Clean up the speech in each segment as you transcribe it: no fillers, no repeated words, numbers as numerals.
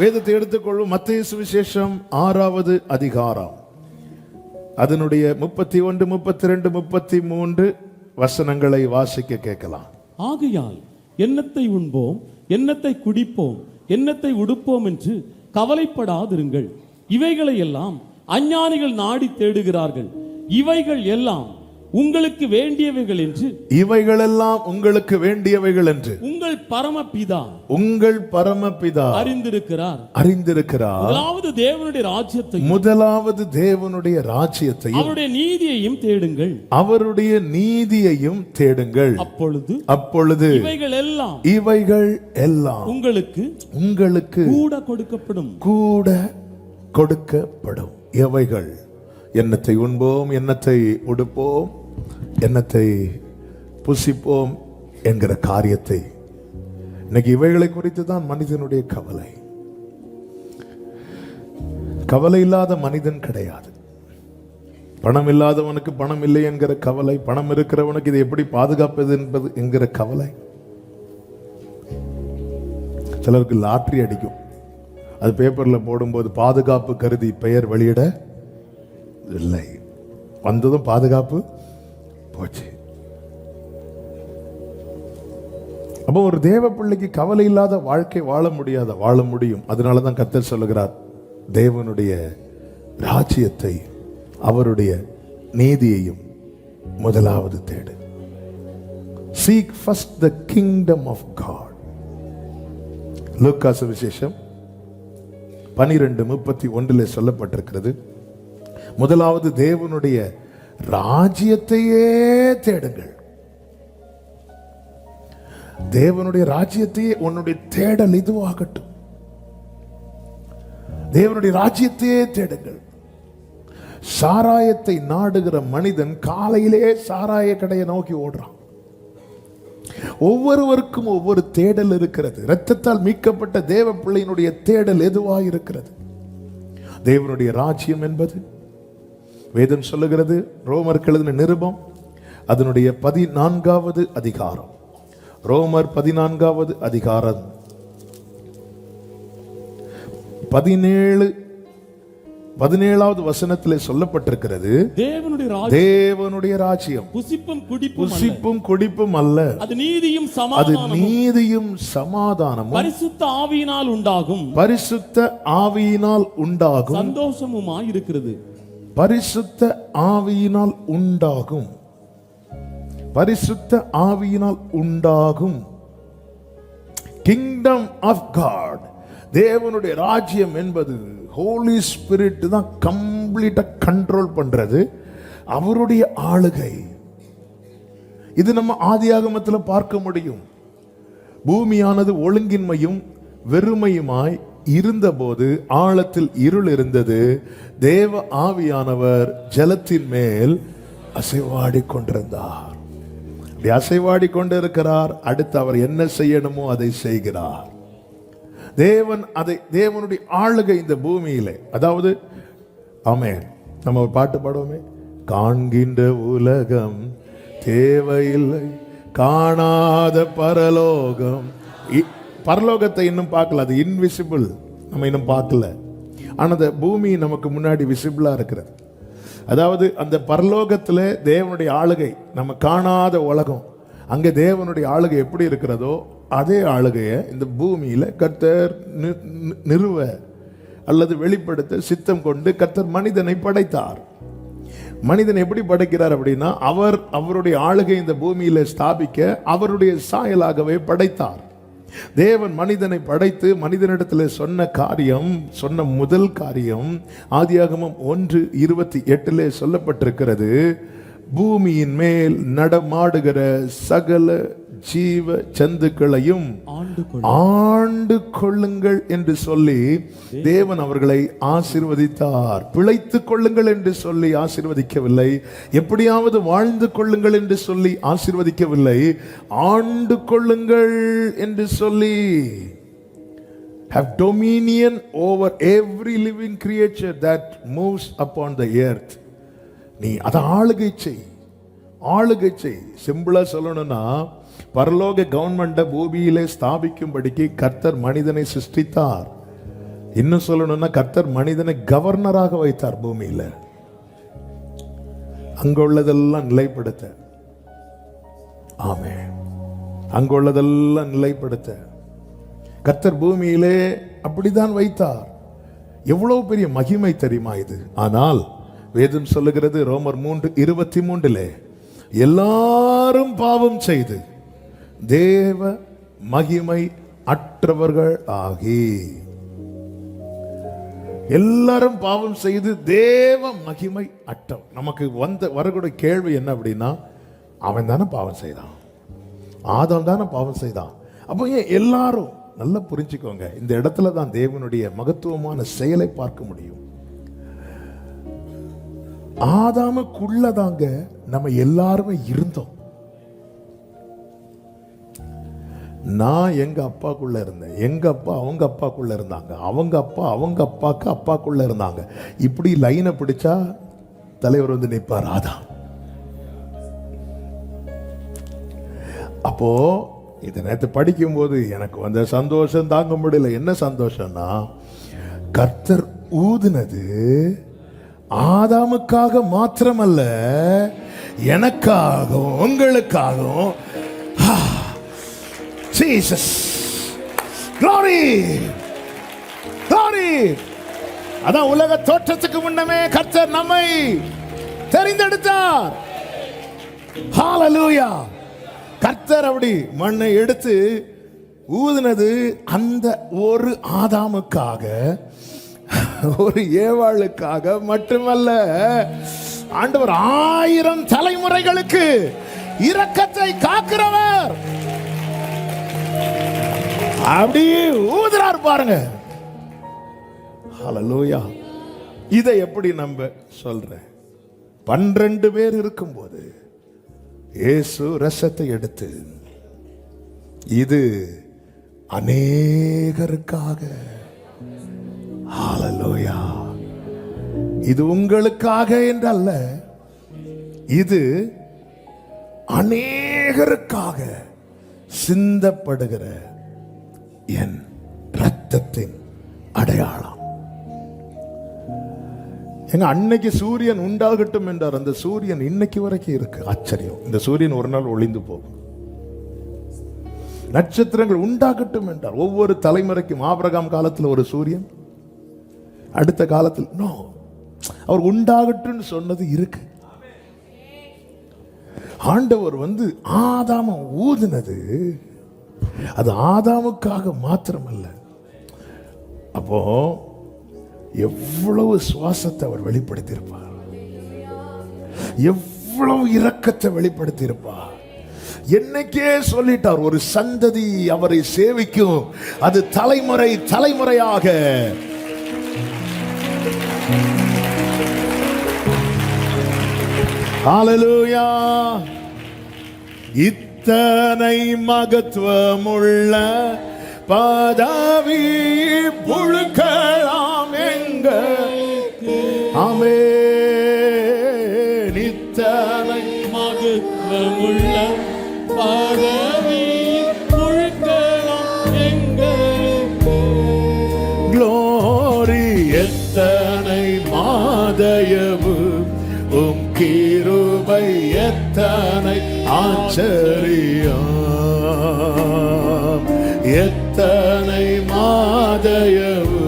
வேதத்தை எடுத்துக்கொள்ளும் மத்தேயு சுவிசேஷம் 6வது அதிகாரம் அதனுடைய 31, 32, 33 வசனங்களை வாசிக்க கேட்கலாம். ஆகையால் என்னத்தை உண்போம், என்னத்தை குடிப்போம், என்னத்தை உடுப்போம் என்று கவலைப்படாதிருங்கள். இவைகளை எல்லாம் அஞ்ஞானிகள் நாடி தேடுகிறார்கள். இவைகள் எல்லாம் உங்களுக்கு வேண்டியவைகள் என்று, இவைகளெல்லாம் உங்களுக்கு வேண்டியவைகள் என்று உங்கள் பரமபிதா அறிந்திருக்கிறார். முதலாவது தேவனுடைய ராஜ்யத்தையும் அவருடைய நீதியையும் தேடுங்கள். அப்பொழுது இவைகள் எல்லாம் உங்களுக்கு கூட கொடுக்கப்படும். எவைகள்? என்னத்தை உண்போம், என்னத்தை உடுப்போம், என்னத்தை புசிப்போம் என்கிற காரியத்தை. இன்னைக்கு இவைகளை குறித்து தான் மனிதனுடைய கவலை. கவலை இல்லாத மனிதன் கிடையாது. பணம் இல்லாதவனுக்கு பணம் இல்லை என்கிற கவலை, பணம் இருக்கிறவனுக்கு இதை எப்படி பாதுகாப்பது என்பது என்கிற கவலை. சிலருக்கு லாட்டரி அடிக்கும், அது பேப்பர்ல போடும்போது பாதுகாப்பு கருதி பெயர் வெளியிட இல்லை, வந்ததும் பாதுகாப்பு போச்சு. அப்போ ஒரு தேவ பிள்ளைக்கு கவலை இல்லாத வாழ்க்கை வாழ முடியும். அதனாலதான் கர்த்தர் சொல்லுகிறார், தேவனுடைய ராஜ்யத்தை அவருடைய நீதியையும் முதலாவது தேடு. Seek first the kingdom of God. லூக்கா சுவிசேஷம் 12:31 சொல்லப்பட்டிருக்கிறது, முதலாவது தேவனுடைய ராஜ்யத்தையே தேடுங்கள். தேவனுடைய ராஜ்யத்தையே உன்னுடைய தேடல் இதுவாகட்டும். தேவனுடைய ராஜ்யத்தையே தேடுங்கள். சாராயத்தை நாடுகிற மனிதன் காலையிலே சாராய கடையை நோக்கி ஓடுறான். ஒவ்வொருவருக்கும் ஒவ்வொரு தேடல் இருக்கிறது. இரத்தத்தால் மீட்கப்பட்ட தேவ பிள்ளையினுடைய தேடல் எதுவாக இருக்கிறது? தேவனுடைய ராஜ்யம் என்பது வேதம் சொல்லுகிறது. ரோமர் எழுதின நிருபம் அதனுடைய 14வது அதிகாரம், ரோமர் 14வது அதிகாரம் 17வது வசனத்திலே சொல்லப்பட்டிருக்கிறது, தேவனுடைய ராஜ்யம் புசிப்பும் குடிப்பும் அல்ல, அது நீதியும் சமாதானமும் பரிசுத்த ஆவியினால் உண்டாகும் சந்தோஷமுமாய் இருக்கிறது. பரிசுத்த ஆவியினால் உண்டாகும் கிங்டம் ஆஃப் காட். தேவனுடைய ராஜ்யம் என்பது ஹோலி ஸ்பிரிட் தான் கம்ப்ளீட்டா கண்ட்ரோல் பண்றது, அவருடைய ஆளுகை. இது நம்ம ஆதியாகமத்தில் பார்க்க முடியும். பூமியானது ஒழுங்கின்மையும் வெறுமையுமாய் இருந்தபோது ஆழத்தில் இருள் இருந்தது. தேவ ஆவியானவர் ஜலத்தின் மேல் அசைவாடி கொண்டிருந்தார். அசைவாடி கொண்டிருக்கிறார். அடுத்து அவர் என்ன செய்யணுமோ அதை செய்கிறார். தேவனுடைய ஆளுகை இந்த பூமியிலே. அதாவது ஆமென், நம்ம ஒரு பாட்டு பாடுவோமே, காண்கின்ற உலகம் தேவையில்லை, காணாத பரலோகம். பரலோகத்தை இன்னும் பார்க்கல, அது இன்விசிபிள், நம்ம இன்னும் பார்க்கல. ஆனால் அந்த பூமி நமக்கு முன்னாடி விசிபிளா இருக்கிறது. அதாவது அந்த பரலோகத்தில் தேவனுடைய ஆளுகை, நம்ம காணாத உலகம், அங்கே தேவனுடைய ஆளுகை எப்படி இருக்கிறதோ அதே ஆளுகையை இந்த பூமியில கர்த்தர் நிறுவ அல்லது வெளிப்படுத்த சித்தம் கொண்டு கர்த்தர் மனிதனை படைத்தார். மனிதன் எப்படி படைக்கிறார் அப்படின்னா, அவருடைய ஆளுகை இந்த பூமியில ஸ்தாபிக்க அவருடைய சாயலாகவே படைத்தார். தேவன் மனிதனை படைத்து மனிதனிடத்தில் சொன்ன முதல் காரியம் ஆதியாகமம் 1:28 சொல்லப்பட்டிருக்கிறது, பூமியின் மேல் நடமாடுகிற சகல ஜீவ ஜந்துக்களையும் ஆண்டு கொள்ளுங்கள் என்று சொல்லி தேவன் அவர்களை ஆசீர்வதித்தார். பிழைத்துக் கொள்ளுங்கள் என்று சொல்லி ஆசீர்வதிக்கவில்லை, எப்படியாவது வாழ்ந்து கொள்ளுங்கள் என்று சொல்லி ஆசீர்வதிக்கவில்லை, ஆண்டு கொள்ளுங்கள் என்று சொல்லி have dominion over every living creature that moves upon the earth. நீ அதை ஆளுகை செய். சிம்பிளா சொல்லணும்னா, பரலோக கவர்மெண்ட பூமியிலே ஸ்தாபிக்கும்படிக்கு கர்த்தர் மனிதனை சிருஷ்டித்தார். இன்னும் சொல்லணும்னா கர்த்தர் மனிதனை கவர்னராக வைத்தார் பூமியில, அங்குள்ளதெல்லாம் நிலைப்படுத்த. ஆமென். அங்குள்ளதெல்லாம் நிலைப்படுத்த கர்த்தர் பூமியிலே அப்படிதான் வைத்தார். எவ்வளவு பெரிய மகிமை தெரியுமா இது? ஆனால் வேதம் சொல்லுகிறது ரோமர் 3:23 எல்லாரும் பாவம் செய்து தேவ மகிமை அற்றவர்கள் ஆகி, எல்லாரும் பாவம் செய்து தேவ மகிமை அற்ற. நமக்கு வரக்கூடிய கேள்வி என்ன அப்படின்னா, அவன் தானே பாவம் செய்தான், ஆதாம் தானே பாவம் செய்தான், அப்போ ஏன் எல்லாரும்? நல்லா புரிஞ்சுக்கோங்க, இந்த இடத்துல தான் தேவனுடைய மகத்துவமான செயலை பார்க்க முடியும். ஆதாமுக்குள்ளதாங்க நம்ம எல்லாருமே இருந்தோம். நான் எங்க அப்பாக்குள்ள இருந்தேன், எங்க அப்பா அவங்க அப்பாக்குள்ள இருந்தாங்க, அவங்க அப்பா அவங்க அப்பாக்கு அப்பாக்குள்ள இருந்தாங்க. இப்படி லைனை பிடிச்சா தலைவர் வந்து நிற்பார் ஆதாம். அப்போ இதை நேற்று படிக்கும்போது எனக்கு வந்த சந்தோஷம் தாங்க முடியல. என்ன சந்தோஷம்னா, கர்த்தர் ஊதுனது ஆதாமுக்காக மாத்திரமல்ல, எனக்காகவும் உங்களுக்காகவும். Jesus, glory, glory. அதான் உலக தோற்றத்துக்கு முன்னமே கர்த்தர் நம்மை தெரிந்தெடுத்தார். ஹalleluya. கர்த்தர் அப்படி மண்ணை எடுத்து ஊதுனது அந்த ஒரு ஆதாமுக்காக, ஒரு ஏவாளுக்காக மட்டுமல்ல, ஆண்டவர் 1000 தலைமுறைகளுக்கு இரக்கத்தை காக்கிறவர். அப்படியே ஊதுறார் பாருங்க. ஹalleluya. இதை எப்படி நம்ப சொல்றேன்? 12 பேர் இருக்கும்போது இயேசு ரசத்தை எடுத்து, இது அநேகருக்காக, ஹalleluya, இது உங்களுக்காக என்றல்ல, இது அநேகருக்காக சிந்தப்படுகிற என் இரத்தத்தின் அடையாளம். எங்க அன்னைக்கு சூரியன் உண்டாகட்டும் என்றார், அந்த சூரியன் இன்னைக்கு வரைக்கும் இருக்கு. ஆச்சரியம். இந்த சூரியன் ஒரு நாள் ஒளிந்து போகும். நட்சத்திரங்கள் உண்டாகட்டும் என்றார். ஒவ்வொரு தலைமுறைக்கும் ஆபிரகாம் காலத்தில் ஒரு சூரியன், அடுத்த காலத்தில் நோ, அவர் உண்டாகட்டும் சொன்னது இருக்கு. ஆண்டவர் வந்து ஆதாம ஊதினது அது ஆதாமுக்காக மாத்திரமல்ல. அப்போ எவ்வளவு சுவாசத்தை அவர் வெளிப்படுத்தியிருப்பார், எவ்வளவு இரக்கத்தை வெளிப்படுத்தியிருப்பார். என்னைக்கே சொல்லிட்டார், ஒரு சந்ததி அவரை சேவிக்கும், அது தலைமுறை தலைமுறையாக. ஹalleluya. இத்தனை மகத்துவமுள்ள பதவி புழுக்கலாம் எங்க. ஆமென். இத்தனை மகத்துவமுள்ள பதவி புழுக்கலாம் எங்க. க்ளோரி. எத்தனை மாதயவு உம் கிருபை, எத்தனை ஆச்சரியம், எத்தனை மாதயவு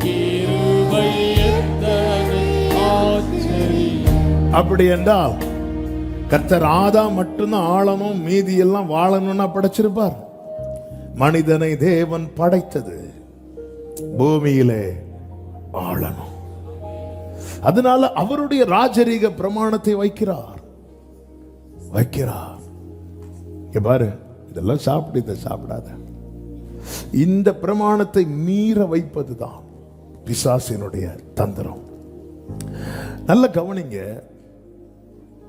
கிருபை, எத்தனை ஆச்சரியம். அப்படி என்றால் கர்த்தர் ஆதாம் மட்டும்தான் ஆளணும், மீதி எல்லாம் வாழணும்னா படைச்சிருப்பார். மனிதனை தேவன் படைத்தது பூமியிலே ஆளணும். அதனால அவருடைய ராஜரீக பிரமாணத்தை வைக்கிறார். பாரு, இதெல்லாம் சாப்பிடு, இதை சாப்பிடாத. இந்த பிரமாணத்தை மீற வைப்பதுதான் பிசாசினுடைய தந்திரம். நல்ல கவனிங்க.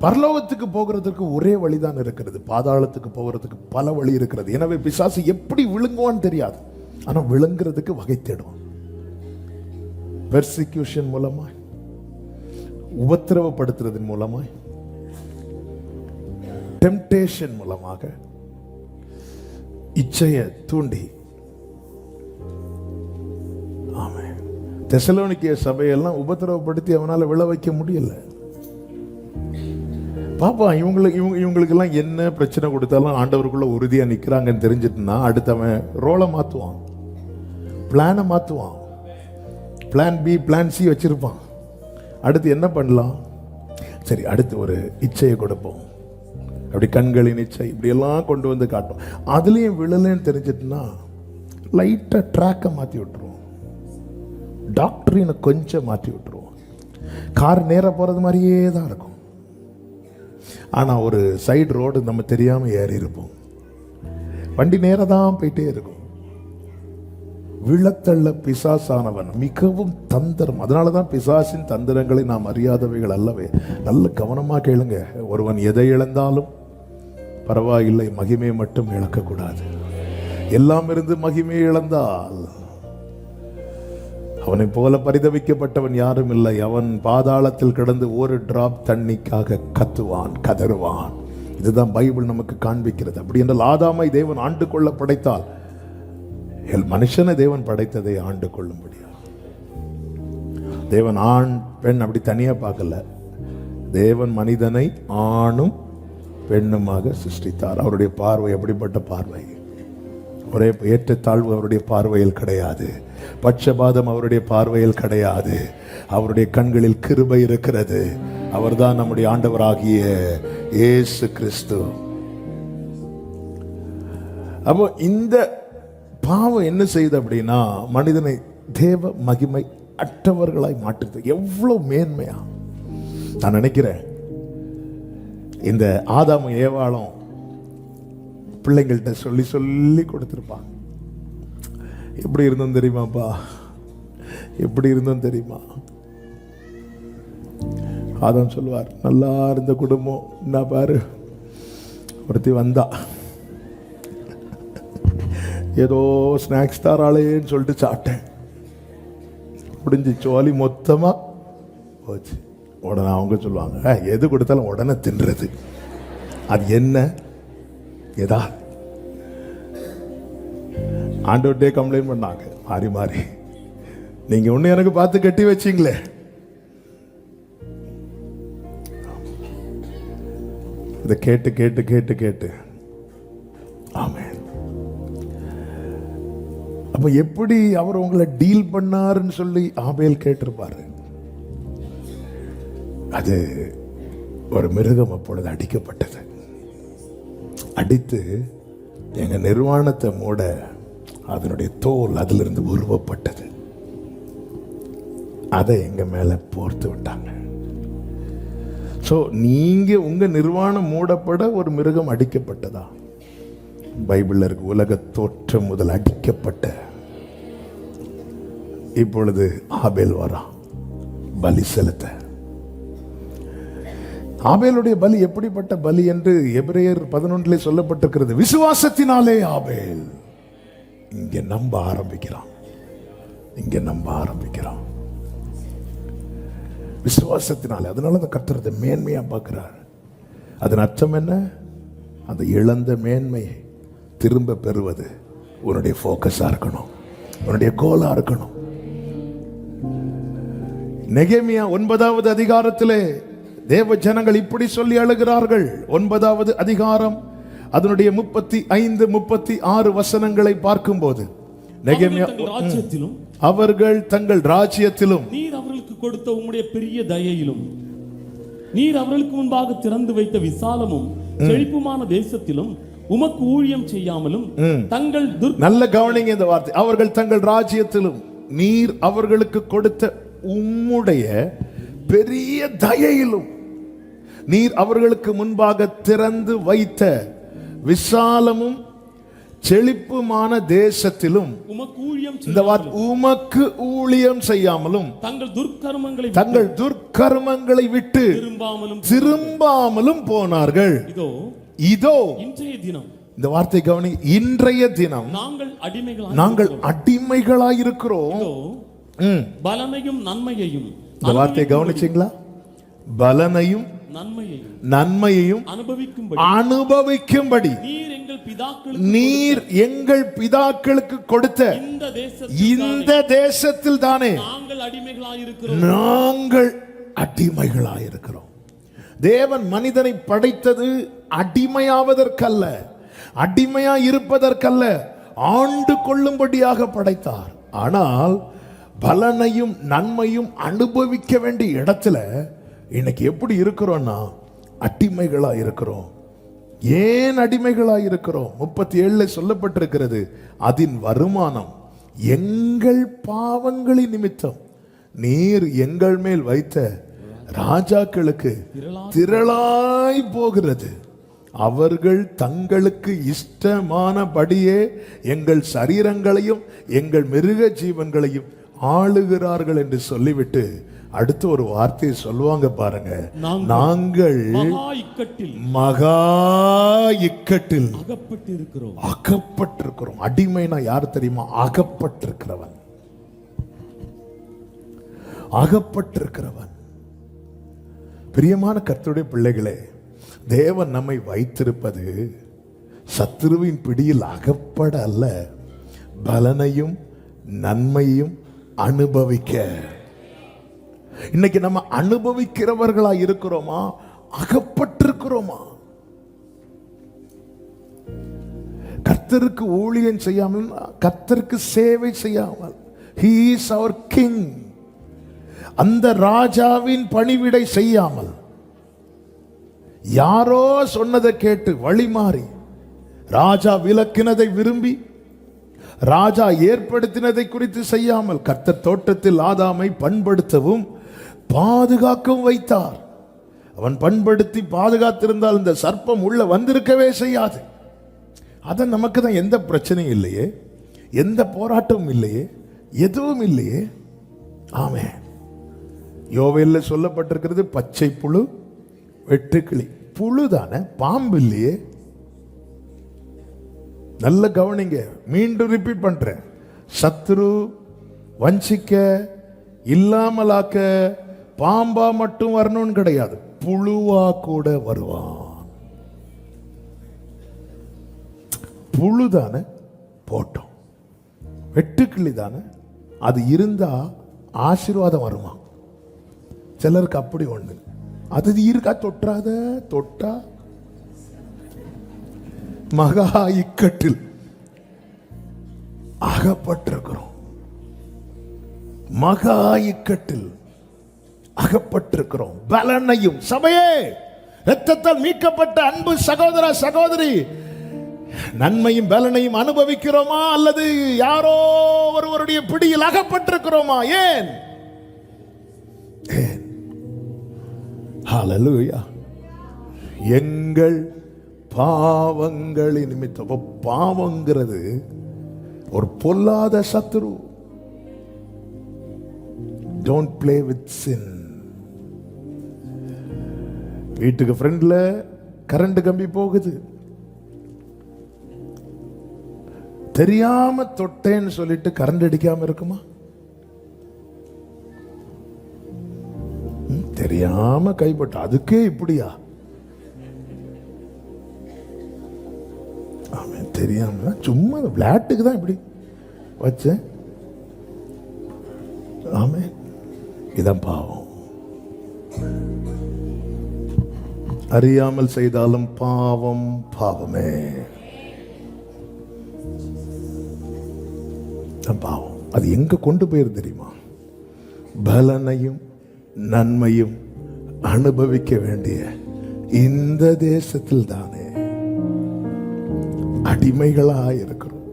பரலோகத்துக்கு போகிறதுக்கு ஒரே வழிதான் இருக்கிறது, பாதாளத்துக்கு போகிறதுக்கு பல வழி இருக்கிறது. எனவே பிசாசு எப்படி விழுங்குவான்னு தெரியாது, ஆனா விழுங்குறதுக்கு வகை தேடும். பெர்சிக்யூஷன் மூலமா, உபத்திரவப்படுத்துறதன் மூலமாய், டெம்டேஷன் மூலமாக, இச்சையை தூண்டி தெசலோனிக்கேய சபையெல்லாம் உபத்திரவப்படுத்தி அவனால விழ வைக்க முடியல. பாப்பா இவங்களுக்கெல்லாம் என்ன பிரச்சனை கொடுத்தாலும் ஆண்டவருக்குள்ள உறுதியா நிக்கிறாங்கன்னு தெரிஞ்சிட்டுனா அடுத்தவன் ரோலை மாத்துவான், பிளானை மாத்துவான், பிளான் பி பிளான் சி வச்சிருப்பான். அடுத்து என்ன பண்ணலாம், சரி அடுத்து ஒரு இச்சையை கொடுப்போம், அப்படி கண்களின் இச்சை இப்படி எல்லாம் கொண்டு வந்து காட்டும். அதுலயும் விழலன்னு தெரிஞ்சிட்டுனா லைட்டா ட்ராக்கை மாத்தி விட்டுருவோம், டாக்டரினை கொஞ்சம் மாற்றி விட்டுருவோம். கார் நேராக போகிறது மாதிரியே தான் இருக்கும், ஆனால் ஒரு சைடு ரோடு நம்ம தெரியாமல் ஏறி இருப்போம், வண்டி நேராக தான் போயிட்டே இருக்கும். விழத்தள்ள பிசாசானவன் மிகவும் தந்திரம். அதனால தான் பிசாசின் தந்திரங்களை நாம் அறியாதவைகள் அல்லவே. நல்ல கவனமாக கேளுங்க. ஒருவன் எதை இழந்தாலும் பரவாயில்லை, மகிமையை மட்டும் இழக்கக்கூடாது. எல்லாம் இருந்து மகிமையை இழந்தால் அவனை போல பரிதவிக்கப்பட்டவன் யாரும் இல்லை. அவன் பாதாளத்தில் கிடந்து ஒரு டிராப் தண்ணிக்காக கத்துவான், கதறுவான். இதுதான் பைபிள் நமக்கு காண்பிக்கிறது. அப்படி என்றால் ஆதாமை தேவன் ஆண்டு கொள்ள படைத்தால் மனுஷனை தேவன் படைத்ததை ஆண்டு கொள்ளும்படியா. தேவன் ஆண் பெண் அப்படி தனியா பார்க்கல. தேவன் மனிதனை ஆணும் பெண்ணுமாக சிருஷ்டித்தார். அவருடைய பார்வை எப்படிப்பட்ட பார்வை! ஒரே ஏற்றத்தாழ்வு அவருடைய பார்வையில் கிடையாது, பட்சபாதம் அவருடைய பார்வையில் கிடையாது. அவருடைய கண்களில் கிருபை இருக்கிறது. அவர்தான் நம்முடைய ஆண்டவராகிய இயேசு கிறிஸ்து. அப்போ இந்த பாவம் என்ன செய்யுது அப்படின்னா மனிதனை தேவ மகிமை அற்றவர்களாய் மாற்றுது. எவ்வளவு மேன்மையா! நான் நினைக்கிறேன் இந்த ஆதாமும் ஏவாளும் பிள்ளைங்கள்ட்ட சொல்லி சொல்லி கொடுத்துருப்பாங்க. எப்படி இருந்தோம் தெரியுமாப்பா, எப்படி இருந்தோம் தெரியுமா? ஆதாம் சொல்லுவார், நல்லா இருந்த குடும்பம், என்ன பாரு ஒருத்தி வந்தா ஏதோ ஸ்நாக்ஸ் தாராளேன்னு சொல்லிட்டு சாப்பிட்டேன், முடிஞ்சு சோலி மொத்தமா போச்சு. உடனே அவங்க சொல்லுவாங்க, எது கொடுத்தாலும் உடனே தின்றது, அது என்ன ஏதா ஆண்டவர்கிட்டே கம்ப்ளைண்ட் பண்ணாங்க மாறி மாறி. நீங்க ஒண்ணு எனக்கு பார்த்து கட்டி வச்சிங்களே. இதை கேட்டு கேட்டு கேட்டு கேட்டு ஆமென். அப்ப எப்படி அவர் உங்களை டீல் பண்ணாருன்னு சொல்லி ஆபேல் கேட்டிருப்பாரு. அது ஒரு மிருகம் அப்பொழுது அடிக்கப்பட்டது. அடித்து எங்க நிர்வாணத்தை மூட அதனுடைய தோல் அதிலிருந்து உருவப்பட்டது. அதை எங்க மேல போர்த்து விட்டாங்க. சோ நீங்க உங்க நிர்வாணம் மூடப்பட ஒரு மிருகம் அடிக்கப்பட்டதா? பைபிள்ல இருக்கு, உலக தோற்றம் முதல் அடிக்கப்பட்ட. இப்பொழுது ஆபேல் வரான் பலி செலுத்த. ஆபேலுடைய பலி எப்படிப்பட்ட பலி என்று எபிரேயர் 11 சொல்லப்பட்டிருக்கிறது. விசுவாசத்தினாலே ஆபேல் இங்க நம்ப ஆரம்பிக்கிறான், இங்க நம்ப ஆரம்பிக்கிறான் விசுவாசத்தினாலே. அதனால அந்த கர்த்தர் மேன்மையா பார்க்கிறார். அதன் அர்த்தம் என்ன? அந்த இழந்த மேன்மையை திரும்ப பெறுவது உன்னுடைய போக்கஸா இருக்கணும், உன்னுடைய கோலா இருக்கணும். நெகேமியா 9வது அதிகாரத்திலே தேவ ஜனங்கள் இப்படி சொல்லி அழுகிறார்கள். 9வது அதிகாரம் அதனுடைய 35, 36 வசனங்களை பார்க்கும்போது நெகேமியா, அவர்கள் தங்கள் ராஜ்யத்திலும் நீர் அவர்களுக்கு கொடுத்த உம்முடைய பெரிய தயையிலும் நீர் அவர்களுக்கு முன்பாக திறந்து வைத்த விசாலமும் செழிப்புமான தேசத்திலும் உமக்கு ஊழியம் செய்யாமலும் தங்கள் நல்ல கவனிங்க இந்த வார்த்தை. அவர்கள் தங்கள் ராஜ்யத்திலும் நீர் அவர்களுக்கு கொடுத்த உம்முடைய பெரிய தயையிலும் நீர் அவர்களுக்கு முன்பாக திறந்து வைத்த விசாலமும் செழிப்புமான தேசத்திலும் இந்த வார்த்தை உமக்கு ஊழியம் செய்யாமலும் தங்கள் துர்க்கர்மங்களை விட்டு திரும்பாமலும் போனார்கள். இதோ இன்றைய தினம், இந்த வார்த்தை கவனி, இன்றைய தினம் நாங்கள் அடிமைகளாய் இருக்கிறோம். பலனையும் நன்மையையும், இந்த வார்த்தை கவனிச்சீங்களா? பலனையும் நன்மையையும் அனுபவிக்கும்படி நீர் எங்கள் பிதாக்களுக்கு கொடுத்த இந்த தேசத்தில் தானே நாங்கள் அடிமைகளாயிருக்கிறோம். தேவன் மனிதனை படைத்தது அடிமையாவதற்கல்ல, அடிமையா இருப்பதற்கல்ல, ஆண்டு கொள்ளும்படியாக படைத்தார். ஆனால் பலனையும் நன்மையும் அனுபவிக்க வேண்டிய இடத்துல இன்னைக்கு எப்படி இருக்கிறோம்னா அடிமைகளா இருக்கிறோம். ஏன் அடிமைகளா இருக்கிறோம்? 37 சொல்லப்பட்டிருக்கிறது, அதன் வருமானம் எங்கள் பாவங்களின் நிமித்தம் நீர் எங்கள் மேல் வைத்த ராஜாக்களுக்கு திரளாய் போகிறது. அவர்கள் தங்களுக்கு இஷ்டமானபடியே எங்கள் சரீரங்களையும் எங்கள் மிருக ஜீவன்களையும் ஆளுகிறார்கள் என்று சொல்லிவிட்டு அடுத்து ஒரு வார்த்தையை சொல்லுவாங்க பாருங்க, நாங்கள் மகா இக்கட்டில் அகப்பட்டிருக்கிறோம். அடிமைனா யார் தெரியுமா? அகப்பட்டிருக்கிறவன், அகப்பட்டிருக்கிறவன். பிரியமான கர்த்தருடைய பிள்ளைகளே, தேவன் நம்மை வைத்திருப்பது சத்துருவின் பிடியில் அகப்பட அல்ல, பலனையும் நன்மையும் அனுபவிக்க. இன்னைக்கு நம்ம அனுபவிக்கிறவர்களா இருக்கிறோமா? அகப்பட்டிருக்கிறோமா? கர்த்தருக்கு ஊழியம் செய்யாமல், கர்த்தருக்கு சேவை செய்யாமல், he is our king, அந்த ராஜாவின் பணிவிடை செய்யாமல், யாரோ சொன்னதை கேட்டு வழி மாறி, ராஜா விலக்கினதை விரும்பி, ராஜா ஏற்படுத்தினதை குறித்து செய்யாமல், கர்த்தர் தோட்டத்தில் ஆதாமை பண்படுத்தவும் பாதுகாக்கவும் வைத்தார். அவன் பண்படுத்தி பாதுகாத்திருந்தால் இந்த சர்ப்பம் உள்ள வந்திருக்கவே செய்யாது. அத நமக்கு தான் எந்த பிரச்சனையும் இல்லையே, எந்த போராட்டமும் இல்லையே, எதுவும் இல்லையே. ஆமென். யோவேல்ல சொல்லப்பட்டிருக்கிறது, பச்சை புழு வெட்டுக்கிளி. புழு தானே, பாம்பு இல்லையே. நல்ல கவனிங்க, மீண்டும் ரிப்பீட் பண்றேன். சத்துரு வஞ்சிக்க, இல்லாமலாக்க, பாம்பா மட்டும் வரணும்னு கிடையாது, புழுவா கூட வருவான். புழு தானே போட்டோம், வெட்டுக்கிளி தானே, அது இருந்தா ஆசீர்வாதம் வருமா? சிலருக்கு அப்படி ஒண்ணு, அது இருக்கா, தொற்றாத, தொட்டா மகா இக்கட்டில் அகப்பட்டிருக்கிறோம். மகா இக்கட்டில் அகப்பட்டிருக்கிறோம். பலனையும், சபையே, இரத்தத்தால் மீட்கப்பட்ட அன்பு சகோதர சகோதரி, நன்மையும் பலனையும் அனுபவிக்கிறோமா அல்லது யாரோ ஒருவருடைய பிடியில் அகப்பட்டிருக்கிறோமா? ஏன்? ஹல்லேலூயா. எங்கள் பாவங்களின் நிமித்தம். பாவங்கிறது ஒரு பொல்லாத சத்துரு. Don't play with sin. வீட்டுக்கு ஃப்ரெண்ட்ல கரண்ட் கம்பி போகுது, தெரியாம தொட்டேன்னு சொல்லிட்டு கரண்ட் அடிக்காம இருக்குமா? தெரியாம கைப்பட்ட அதுக்கே இப்படியா? தெரியாம சும்மா விளையாட்டுக்கு தான் இப்படி வச்சேன். ஆமே, இதான் பாவம். அறியாமல் செய்தாலும் பாவம் பாவமே, பாவம். அது எங்க கொண்டு போயிரு தெரியுமா? பலனையும் நன்மையும் அனுபவிக்க வேண்டிய இந்த தேசத்தில் தானே அடிமைகளா இருக்கிறோம்.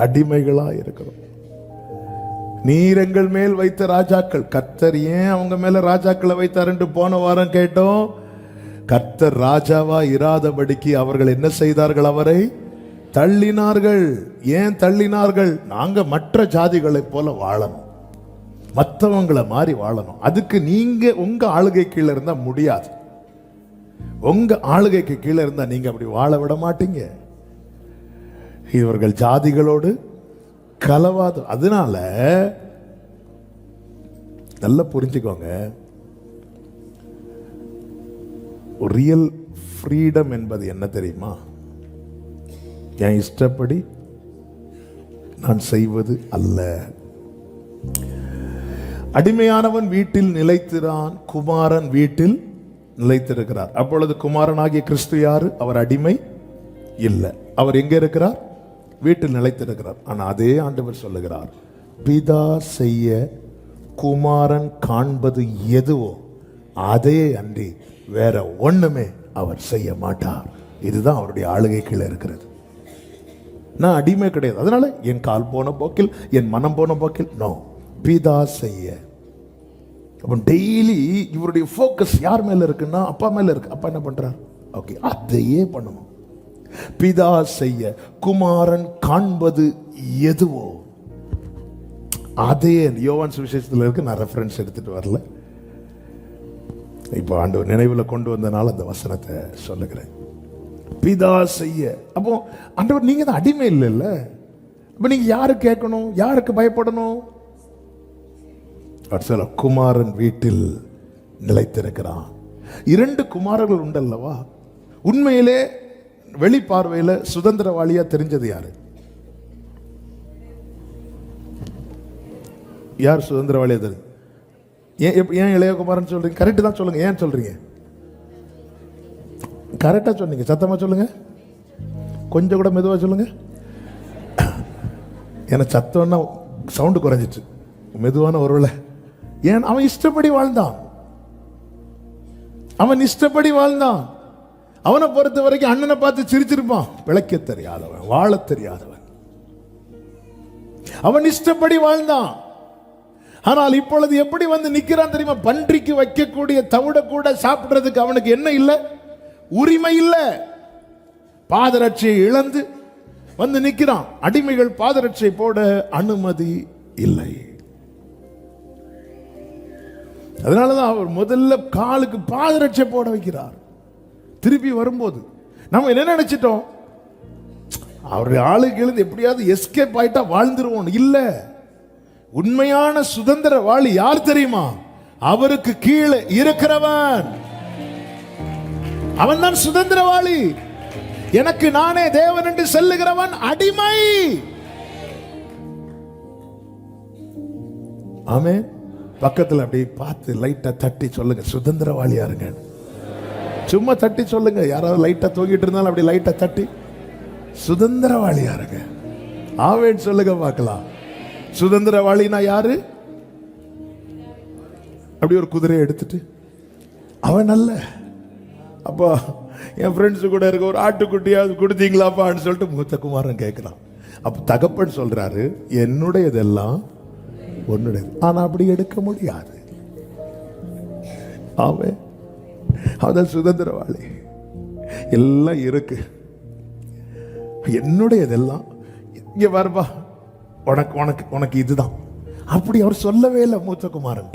அடிமைகளா இருக்கிறோம். நீர் எங்கள் மேல் வைத்த ராஜாக்கள். கர்த்தர் ஏன் அவங்க மேல ராஜாக்களை வைத்தார் போன வாரம் கேட்டோம். கர்த்தர் ராஜாவா இராதபடிக்கு அவர்கள் என்ன செய்தார்கள்? அவரை தள்ளினார்கள். ஏன் தள்ளினார்கள்? நாங்க மற்ற ஜாதிகளை போல வாழணும், மற்றவங்களை மாதிரி வாழணும். அதுக்கு நீங்க உங்க ஆளுகை கீழே இருந்தா முடியாது. உங்க ஆளுகைக்கு கீழே இருந்தா நீங்க அப்படி வாழ விட மாட்டீங்க. இவர்கள் ஜாதிகளோடு கலவாது. அதனால நல்லா புரிஞ்சுக்கோங்க, ரியல் ஃப்ரீடம் என்பது என்ன தெரியுமா? என் இஷ்டப்படி நான் செய்வது அல்ல. அடிமையானவன் வீட்டில் நிலைத்திறான், குமாரன் வீட்டில் நிலைத்திருக்கிறார். அப்பொழுது குமாரனாகிய கிறிஸ்து யாரு? அவர் அடிமை இல்லை. அவர் எங்க இருக்கிறார்? வீட்டில் நிலைத்திருக்கிறார். ஆனா அதே ஆண்டவர் சொல்லுகிறார், பிதா செய்ய குமாரன் காண்பது எதுவோ அதே அன்றி வேற ஒண்ணுமே அவர் செய்ய மாட்டார். இதுதான் அவருடைய ஆளுகை கீழே இருக்கிறது. நான் அடிமை கிடையாது. அதனால என் கால் போன போக்கில், என் மனம் போன போக்கில், நோ, பிதா செய்ய. அப்போ டெய்லி இவருடைய ஃபோக்கஸ் யார் மேல இருக்குன்னா அப்பா மேல இருக்கு. அப்பா என்ன பண்றார்? ஓகே, அதையே பண்ணணும். பிதா செய்ய குமாரன் காண்பது எதுவோ அதே. யோவான் சுவிசேஷத்தில் இருக்கு. நான் ரெஃபரன்ஸ் எடுத்துட்டு வரல, இப்போ ஆண்டவர் நினைவில் கொண்டு வந்தனால அந்த வசனத்தை சொல்லுகிறேன். பிதா செய்ய. அப்போ ஆண்டவர் நீங்க தான் அடிமை இல்லைல்ல. அப்ப நீங்க யாரு கேட்கணும்? யாருக்கு பயப்படணும்? குமாரன் வீட்டில் நிலைத்திருக்கிறான். 2 குமாரர்கள் உண்டல்லவா? உண்மையிலே வெளிப்பார்வையில சுதந்திரவாளியா தெரிஞ்சது யாரு? யார் சுதந்திரவாளியா தெரிஞ்சு? ஏன் இளையகுமாரன் சொல்றீங்க? கரெக்ட் தான் சொல்லுங்க. ஏன் சொல்றீங்க? கரெக்டா சொன்னீங்க. சத்தமா சொல்லுங்க. கொஞ்சம் கூட மெதுவா சொல்லுங்க. ஏன்னா சத்தம்னா சவுண்டு குறைஞ்சிச்சு. மெதுவான ஒருவேளை. ஏன்? அவன் இஷ்டப்படி வாழ்ந்தான். அவன் இஷ்டப்படி வாழ்ந்தான். அவனை பொறுத்த வரைக்கும் அண்ணனை பார்த்து சிரிச்சிருப்பான். பிழைக்க தெரியாதவன், வாழ தெரியாதவன். அவன் இஷ்டப்படி வாழ்ந்தான். ஆனால் இப்பொழுது எப்படி வந்து நிக்கிறான் தெரியுமா? பன்றிக்கு வைக்கக்கூடிய தவிட கூட சாப்பிடுறதுக்கு அவனுக்கு என்ன இல்லை? உரிமை இல்லை. பாதரட்சியை இழந்து வந்து நிக்கிறான். அடிமைகள் பாதரட்சியை போட அனுமதி இல்லை. அதனாலதான் அவர் முதல்ல காலுக்கு பாதரட்சை போட வைக்கிறார். திருப்பி வரும்போது நம்ம என்ன நினைச்சிட்டோம்? அவருடைய ஆளுக்கு எழுந்து எப்படியாவது எஸ்கேப் ஆயிட்டா வாழ்ந்துருவோம். இல்ல, உண்மையான சுதந்திரவாளி யார் தெரியுமா? அவருக்கு கீழே இருக்கிறவன். அவன் தான் சுதந்திரவாளி. எனக்கு நானே தேவன் என்று சொல்லுகிறவன் அடிமை. ஆமென். பக்கத்தில் அப்படி பார்த்து லைட்டா தட்டி சொல்லுங்க, சுதந்திரவாளியா இருங்க. சும்மா தட்டி சொல்லுங்க. யாராவது லைட்டா தூங்கிட்டு இருந்தாலும் அப்படி லைட்டா தட்டி சுதந்திரவாளியா இருங்க. ஆவேன் சொல்லுங்க பார்க்கலாம். சுதந்திரவாளினா யாரு? அப்படி ஒரு குதிரையை எடுத்துட்டு அவன் அல்ல. அப்போ என் ஃப்ரெண்ட்ஸு கூட இருக்க ஒரு ஆட்டுக்குட்டியாவது கொடுத்தீங்களாப்பான்னு சொல்லிட்டு மூத்த குமாரன் கேட்கிறான். அப்போ தகப்பன் சொல்றாரு, என்னுடையதெல்லாம் உன்னுடையது. ஆனா அப்படி எடுக்க முடியாது. அவன் சுதந்திரவாளி. எல்லாம் இருக்கு, என்னுடையதெல்லாம் இங்க வரப்பா, உனக்கு உனக்கு உனக்கு இதுதான். அப்படி அவர் சொல்லவே இல்லை மூத்த குமாரன்.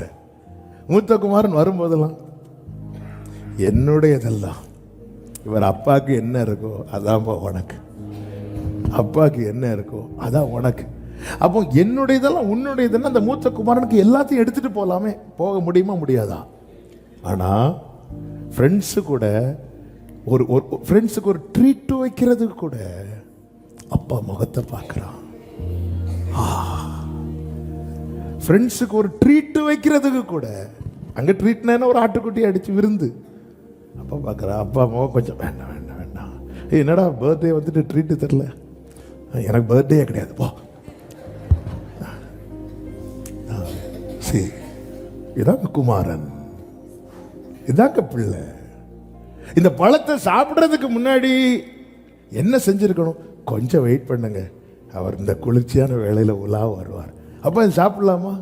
மூத்த குமாரன் வரும்போதெல்லாம் என்னுடையதெல்லாம். இவர் அப்பாவுக்கு என்ன இருக்கோ அதான் உனக்கு, அப்பாவுக்கு என்ன இருக்கோ அதான் உனக்கு. அப்போ என்னுடையதெல்லாம் உன்னுடையதுன்னா அந்த மூத்த குமாரனுக்கு எல்லாத்தையும் எடுத்துட்டு போகலாமே. போக முடியுமா? முடியாதா? ஆனா ஃப்ரெண்ட்ஸு கூட ஒரு ஃப்ரெண்ட்ஸுக்கு ஒரு ட்ரீட் வைக்கிறதுக்கு கூட அப்பா முகத்தை பார்க்கிறான். ஃப்ரெண்ட்ஸுக்கு ஒரு ட்ரீட் வைக்கிறதுக்கு கூட, அங்க ட்ரீட்னா ஒரு ஆட்டுக்குட்டி அடிச்சு விருந்து, அப்பா பார்க்குறா. அப்பா முகம் கொஞ்சம் வேண்டாம் வேண்டாம் வேண்டாம். என்னடா பர்த்டே வந்துட்டு ட்ரீட்டு தரல? எனக்கு பர்த்டே கிடையாது போ. சரி, இதாங்க குமாரன், இதாங்க பிள்ளை. இந்த பழத்தை சாப்பிட்றதுக்கு முன்னாடி என்ன செஞ்சிருக்கணும்? கொஞ்சம் வெயிட் பண்ணுங்க, அவர் இந்த குளிர்ச்சியான வேளையில உலா வருவார், அப்ப சாப்பிடலாமா?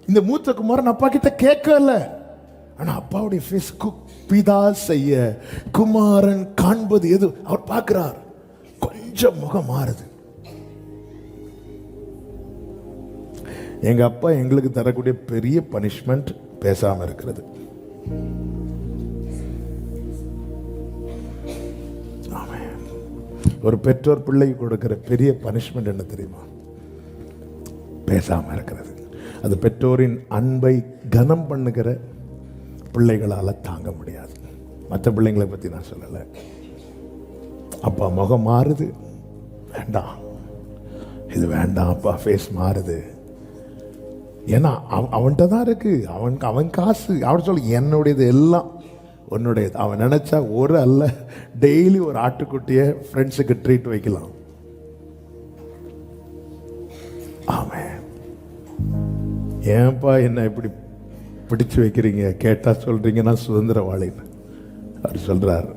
இந்த மூத்த குமாரன் அப்பா கிட்ட கேட்கல. ஆனா அப்பாவுடைய ஃபேஸ் பிதா செய்ய குமாரன் காண்பது எது அவர் பார்க்கிறார். கொஞ்சம் முகம் மாறுது. எங்க அப்பா எங்களுக்கு தரக்கூடிய பெரிய பனிஷ்மெண்ட் பேசாம இருக்கிறது. ஒரு பெற்றோர் பிள்ளைக்கு கொடுக்கிற பெரிய பனிஷ்மெண்ட் என்ன தெரியுமா? பேசாம இருக்கிறது. அது பெற்றோரின் அன்பை கனம் பண்ணுகிற பிள்ளைகளால தாங்க முடியாது. மற்ற பிள்ளைங்களை பற்றி நான் சொல்லலை. அப்பா முகம் மாறுது, வேண்டாம் இது வேண்டாம், அப்பா ஃபேஸ் மாறுது. ஏன்னா அவன்கிட்ட தான் இருக்கு, அவன் காசு. அவன் சொல்ல என்னுடையது எல்லாம் உன்னுடையது. அவன் நினைச்சா ஒரு அல்ல டெய்லி ஒரு ஆட்டுக்குட்டியை ஃப்ரெண்ட்ஸுக்கு ட்ரீட் வைக்கலாம். ஆமென். ஏன்பா என்ன இப்படி பிடிச்சு வைக்கிறீங்க கேட்டா சொல்றீங்க நான் சுதந்திரவாளின்னு. அவர் சொல்றார்,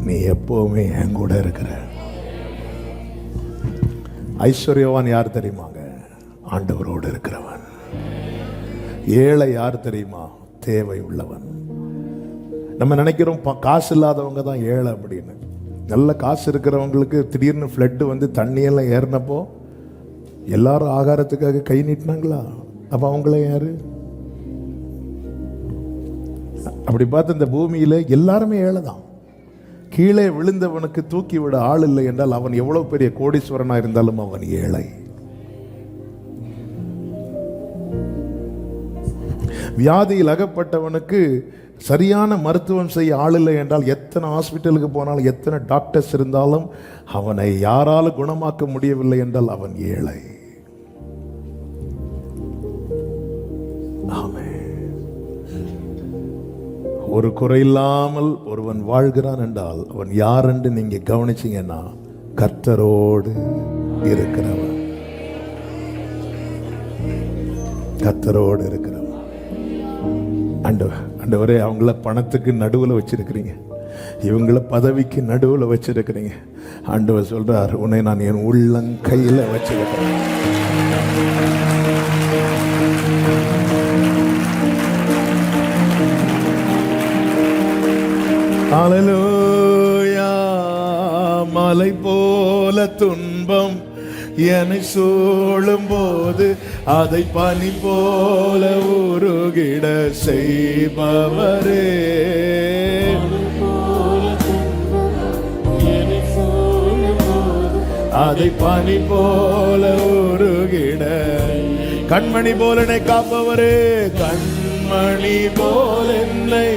நீ எப்பவுமே என் கூட இருக்கிற. ஐஸ்வர்யவான் யார் தெரியுமாங்க? ஆண்டவரோடு இருக்கிறவன். ஏழை யார் தெரியுமா? தேவை உள்ளவன். நம்ம நினைக்கிறோம் காசு இல்லாதவங்க தான் ஏழை அப்படின்னு. நல்ல காசு இருக்கிறவங்களுக்கு திடீர்னு ஃப்ளட்டு வந்து தண்ணியெல்லாம் ஏறினப்போ எல்லாரும் ஆகாரத்துக்காக கை நீட்டினாங்களா? அப்ப அவங்கள யாரு? அப்படி பார்த்து இந்த பூமியில எல்லாருமே ஏழை தான். கீழே விழுந்தவனுக்கு தூக்கி விட ஆள் இல்லை என்றால் அவன் எவ்வளவு பெரிய கோடீஸ்வரனா இருந்தாலும் அவன் ஏழை. வியாதியில் அகப்பட்டவனுக்கு சரியான மருத்துவம் செய்ய ஆள் இல்லை என்றால் எத்தனை ஹாஸ்பிட்டலுக்கு போனாலும் எத்தனை டாக்டர்ஸ் இருந்தாலும் அவனை யாராலும் குணமாக்க முடியவில்லை என்றால் அவன் ஏழை. ஒரு குறையில்லாமல் ஒருவன் வாழ்கிறான் என்றால் அவன் யார் என்று நீங்க கவனிச்சீங்கன்னா கர்த்தரோடு இருக்கிறவன். கர்த்தரோடு இருக்கிறவன். ஆண்டவரே, அவங்கள பணத்துக்கு நடுவில் வச்சிருக்கிறீங்க, இவங்கள பதவிக்கு நடுவில் வச்சிருக்கிறீங்க. ஆண்டவர் சொல்றார், உன்னை நான் என் உள்ளங்கையில் வச்சிருக்கிறேன். ஹல்லேலூயா. மலை போல துன்பம் என்னை சூழும் போது அதை பனி போல உருகிட செய்பவரே. அதை பனி போல உருகிட கண்மணி போல என்னை காப்பவரே. கண்மணி போல என்னை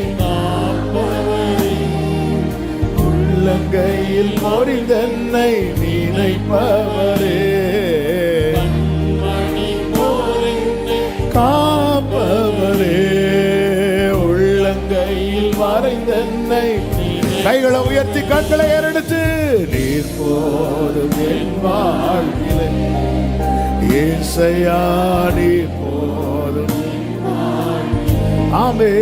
உள்ளங்கையில் பொறிந்தென்னை நினைப்பவரே. காப்பவரே, உள்ளங்கையில் வரைந்தென்னை. கைகளை உயர்த்தி கண்களை ஏறெடுத்து, நீர் போதும் என் வாழ்விலே இயேசையா, நீர் போதும். ஆமே,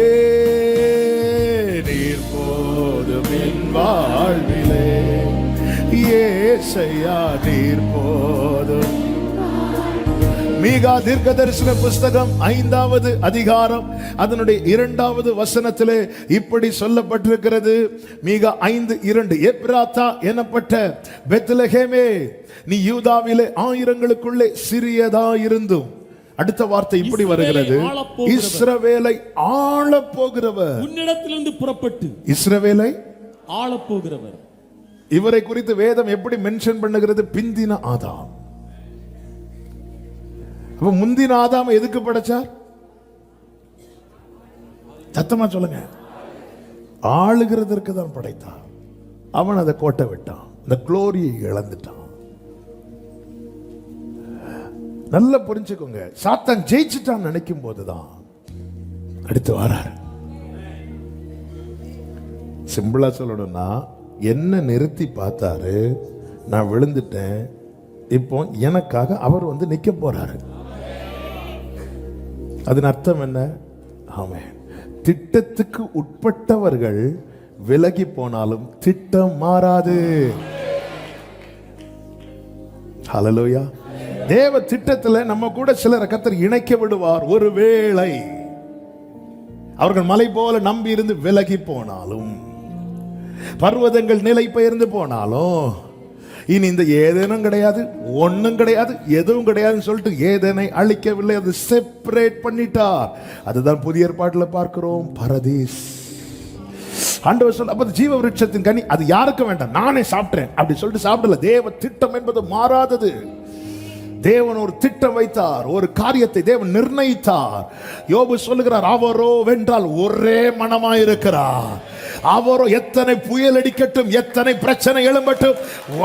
நீர் போதும் என் வாழ்விலே இயேசையா, நீர் போதும். மீகா தீர்க்க தரிசன புஸ்தகம் 5வது அதிகாரம் அதனுடைய 2வது வசனத்திலே இப்படி சொல்லப்பட்டிருக்கிறது. மீகா 5:2, எப்ராத்தா எனப்பட்ட பெத்லகேமே, நீ யூதாவிலே ஆயிரங்களுக்குள்ளே சிறியதா இருந்தும். அடுத்த வார்த்தை இப்படி வருகிறது, இஸ்ரவேலை ஆள போகிறவர். உன்னிடத்திலிருந்து புறப்பட்டு இஸ்ரவேலை ஆள போகிறவர். இவரை குறித்து வேதம் எப்படி மென்ஷன் பண்ணுகிறது? பிந்தின ஆதாம். அப்ப முந்தின ஆதாம் எதுக்கு படைச்சார்? சத்தமா சொல்லுங்க. ஆளுகிறதற்கு தான் படைத்தான். அவன் அதை கோட்டை விட்டான், இந்த குளோரியை இழந்துட்டான். நல்லா புரிஞ்சுக்கோங்க. சாத்தான் ஜெயிச்சுட்டான் நினைக்கும் போதுதான் அடுத்து வராரு. சிம்பிளா சொல்லணும்னா, என்ன நிறுத்தி பார்த்தாரு, நான் விழுந்துட்டேன், இப்போ எனக்காக அவர் வந்து நிக்க போறாரு. அதன் அர்த்தம் என்ன? ஆமென். திட்டத்துக்கு உட்பட்டவர்கள் விலகி போனாலும் திட்டம் மாறாது. ஹல்லேலூயா. தேவ திட்டத்துல நம்ம கூட சிலரை கர்த்தர் இணைக்க விடுவார். ஒருவேளை அவர்கள் மலை போல நம்பி இருந்து விலகி போனாலும், பர்வதங்கள் நிலை பெயர்ந்து போனாலும், இனி இந்த ஏதேனும் கிடையாது, ஒன்னும் கிடையாது, எதுவும் கிடையாதுன்னு சொல்லிட்டு ஏதேனை அழிக்கவில்லை, அது செப்பரேட் பண்ணிட்டார். அதுதான் புதிய ஏற்பாட்டில் பார்க்கிறோம், பரதீஸ். ஆண்டவர் சொல்ல, அப்ப ஜீவ விருட்சத்தின் கனி அது யாருக்கும் வேண்டாம், நானே சாப்பிட்டேன் அப்படி சொல்லிட்டு சாப்பிடல. தேவ திட்டம் என்பது மாறாதது. தேவன் ஒரு திட்டம் வைத்தார், ஒரு காரியத்தை தேவன் நிர்ணயித்தார். யோபு சொல்லுகிறார், அவரோ வென்றால் ஒரே மனமாயிருக்கிறார். அவரோ எத்தனை புயல் அடிக்கட்டும், எத்தனை பிரச்சனை எழும்பட்டும்,